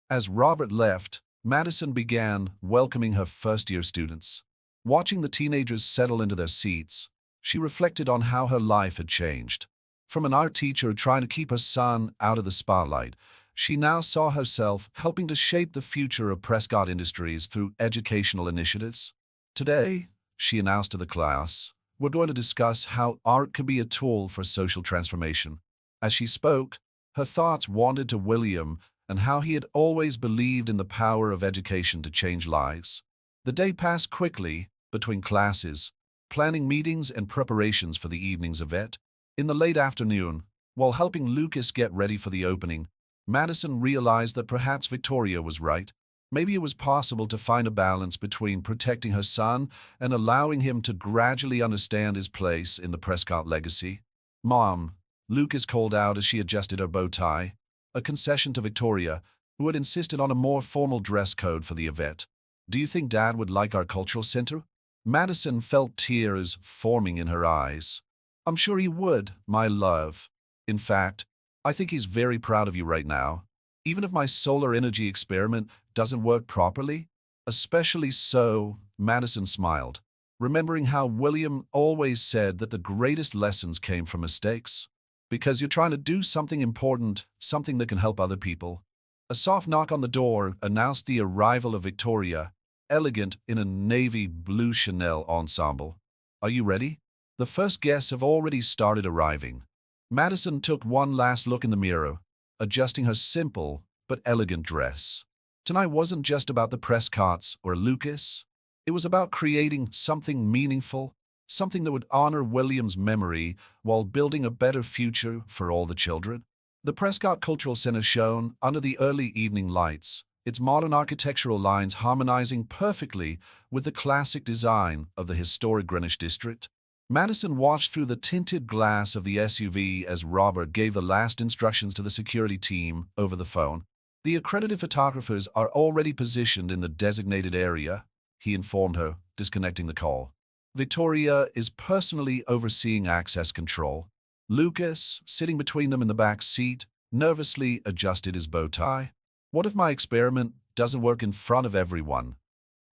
As Robert left, Madison began welcoming her first-year students. Watching the teenagers settle into their seats, she reflected on how her life had changed. From an art teacher trying to keep her son out of the spotlight, she now saw herself helping to shape the future of Prescott Industries through educational initiatives. Today, she announced to the class, we're going to discuss how art could be a tool for social transformation. As she spoke, her thoughts wandered to William and how he had always believed in the power of education to change lives. The day passed quickly between classes, planning meetings and preparations for the evening's event. In the late afternoon, while helping Lucas get ready for the opening, Madison realized that perhaps Victoria was right. Maybe it was possible to find a balance between protecting her son and allowing him to gradually understand his place in the Prescott legacy. Mom, Lucas called out as she adjusted her bow tie, a concession to Victoria, who had insisted on a more formal dress code for the event. Do you think Dad would like our cultural center? Madison felt tears forming in her eyes. I'm sure he would, my love. In fact, I think he's very proud of you right now. Even if my solar energy experiment doesn't work properly, especially so, Madison smiled, remembering how William always said that the greatest lessons came from mistakes. Because you're trying to do something important, something that can help other people. A soft knock on the door announced the arrival of Victoria, elegant in a navy blue Chanel ensemble. Are you ready? The first guests have already started arriving. Madison took one last look in the mirror, adjusting her simple but elegant dress. Tonight wasn't just about the Prescotts or Lucas. It was about creating something meaningful, something that would honor William's memory while building a better future for all the children. The Prescott Cultural Center shone under the early evening lights, its modern architectural lines harmonizing perfectly with the classic design of the historic Greenwich district. Madison watched through the tinted glass of the SUV as Robert gave the last instructions to the security team over the phone. The accredited photographers are already positioned in the designated area, he informed her, disconnecting the call. Victoria is personally overseeing access control. Lucas, sitting between them in the back seat, nervously adjusted his bow tie. What if my experiment doesn't work in front of everyone?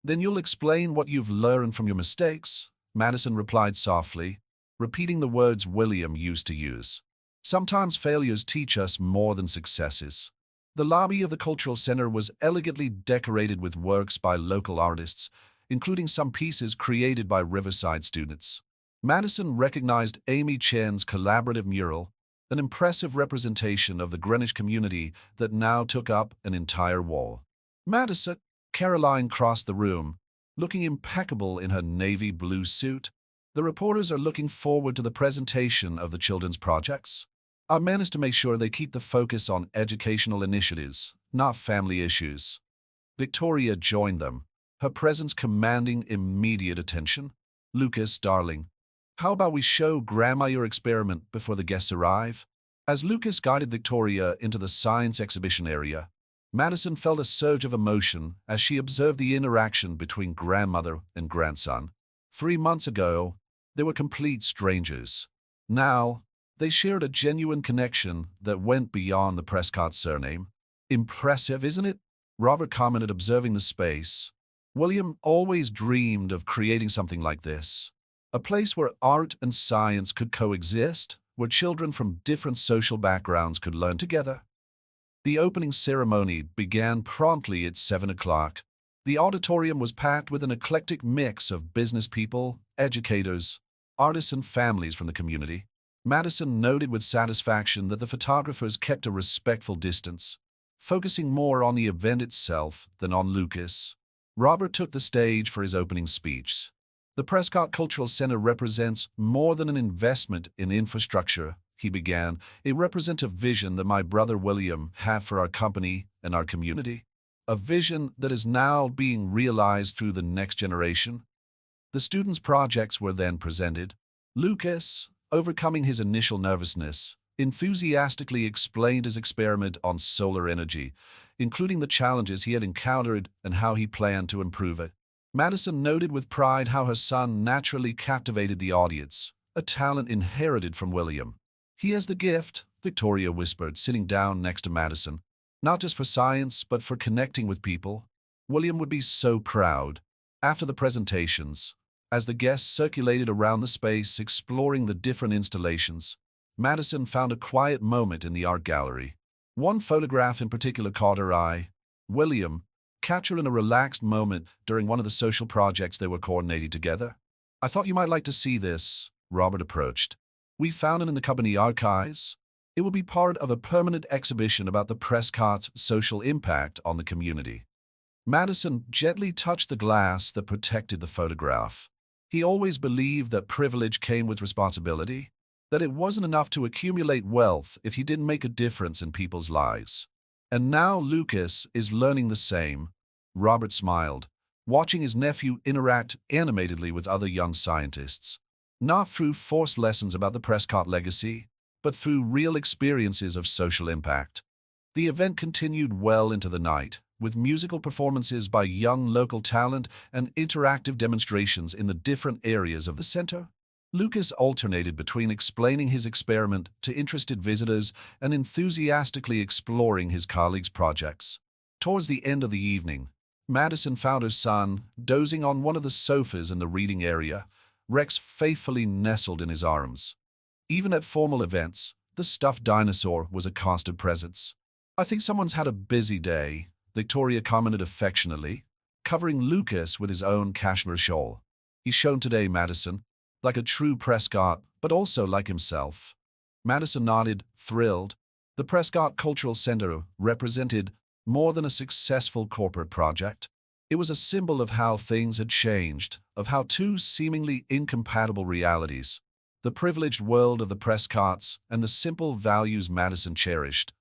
Then you'll explain what you've learned from your mistakes, Madison replied softly, repeating the words William used to use. Sometimes failures teach us more than successes. The lobby of the Cultural Center was elegantly decorated with works by local artists, including some pieces created by Riverside students. Madison recognized Amy Chen's collaborative mural, an impressive representation of the Greenwich community that now took up an entire wall. Madison, Caroline crossed the room, looking impeccable in her navy blue suit. The reporters are looking forward to the presentation of the children's projects. Our man is to make sure they keep the focus on educational initiatives, not family issues. Victoria joined them, her presence commanding immediate attention. Lucas, darling, how about we show Grandma your experiment before the guests arrive? As Lucas guided Victoria into the science exhibition area, Madison felt a surge of emotion as she observed the interaction between grandmother and grandson. 3 months ago, they were complete strangers. Now, they shared a genuine connection that went beyond the Prescott surname. Impressive, isn't it? Robert commented, observing the space. William always dreamed of creating something like this. A place where art and science could coexist, where children from different social backgrounds could learn together. The opening ceremony began promptly at 7 o'clock. The auditorium was packed with an eclectic mix of business people, educators, artists, and families from the community. Madison noted with satisfaction that the photographers kept a respectful distance, focusing more on the event itself than on Lucas. Robert took the stage for his opening speech. The Prescott Cultural Center represents more than an investment in infrastructure, he began. It represents a vision that my brother William had for our company and our community. A vision that is now being realized through the next generation. The students' projects were then presented. Lucas, overcoming his initial nervousness, enthusiastically explained his experiment on solar energy, including the challenges he had encountered and how he planned to improve it. Madison noted with pride how her son naturally captivated the audience, a talent inherited from William. He has the gift, Victoria whispered, sitting down next to Madison, not just for science, but for connecting with people. William would be so proud. After the presentations, as the guests circulated around the space exploring the different installations, Madison found a quiet moment in the art gallery. One photograph in particular caught her eye. William, captured in a relaxed moment during one of the social projects they were coordinating together. I thought you might like to see this, Robert approached. We found it in the company archives. It will be part of a permanent exhibition about the Prescott's social impact on the community. Madison gently touched the glass that protected the photograph. He always believed that privilege came with responsibility, that it wasn't enough to accumulate wealth if he didn't make a difference in people's lives. And now Lucas is learning the same. Robert smiled, watching his nephew interact animatedly with other young scientists, not through forced lessons about the Prescott legacy, but through real experiences of social impact. The event continued well into the night, with musical performances by young local talent and interactive demonstrations in the different areas of the center. Lucas alternated between explaining his experiment to interested visitors and enthusiastically exploring his colleagues' projects. Towards the end of the evening, Madison found her son dozing on one of the sofas in the reading area, Rex faithfully nestled in his arms. Even at formal events, the stuffed dinosaur was a constant presence. I think someone's had a busy day, Victoria commented affectionately, covering Lucas with his own cashmere shawl. He's shown today, Madison, like a true Prescott, but also like himself. Madison nodded, thrilled. The Prescott Cultural Center represented more than a successful corporate project. It was a symbol of how things had changed, of how two seemingly incompatible realities, the privileged world of the Prescotts and the simple values Madison cherished,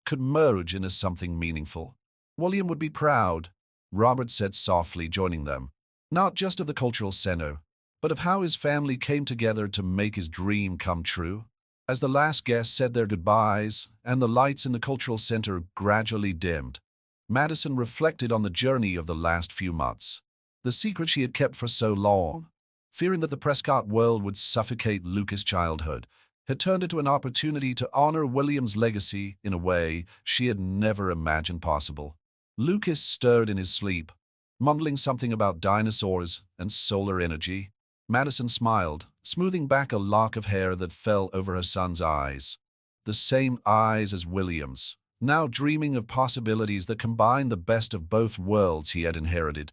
could merge into something meaningful. William would be proud, Robert said softly, joining them, not just of the Cultural Center, but of how his family came together to make his dream come true. As the last guests said their goodbyes and the lights in the cultural center gradually dimmed, Madison reflected on the journey of the last few months. The secret she had kept for so long, fearing that the Prescott world would suffocate Lucas' childhood, had turned into an opportunity to honor William's legacy in a way she had never imagined possible. Lucas stirred in his sleep, mumbling something about dinosaurs and solar energy. Madison smiled, smoothing back a lock of hair that fell over her son's eyes. The same eyes as William's, now dreaming of possibilities that combined the best of both worlds he had inherited.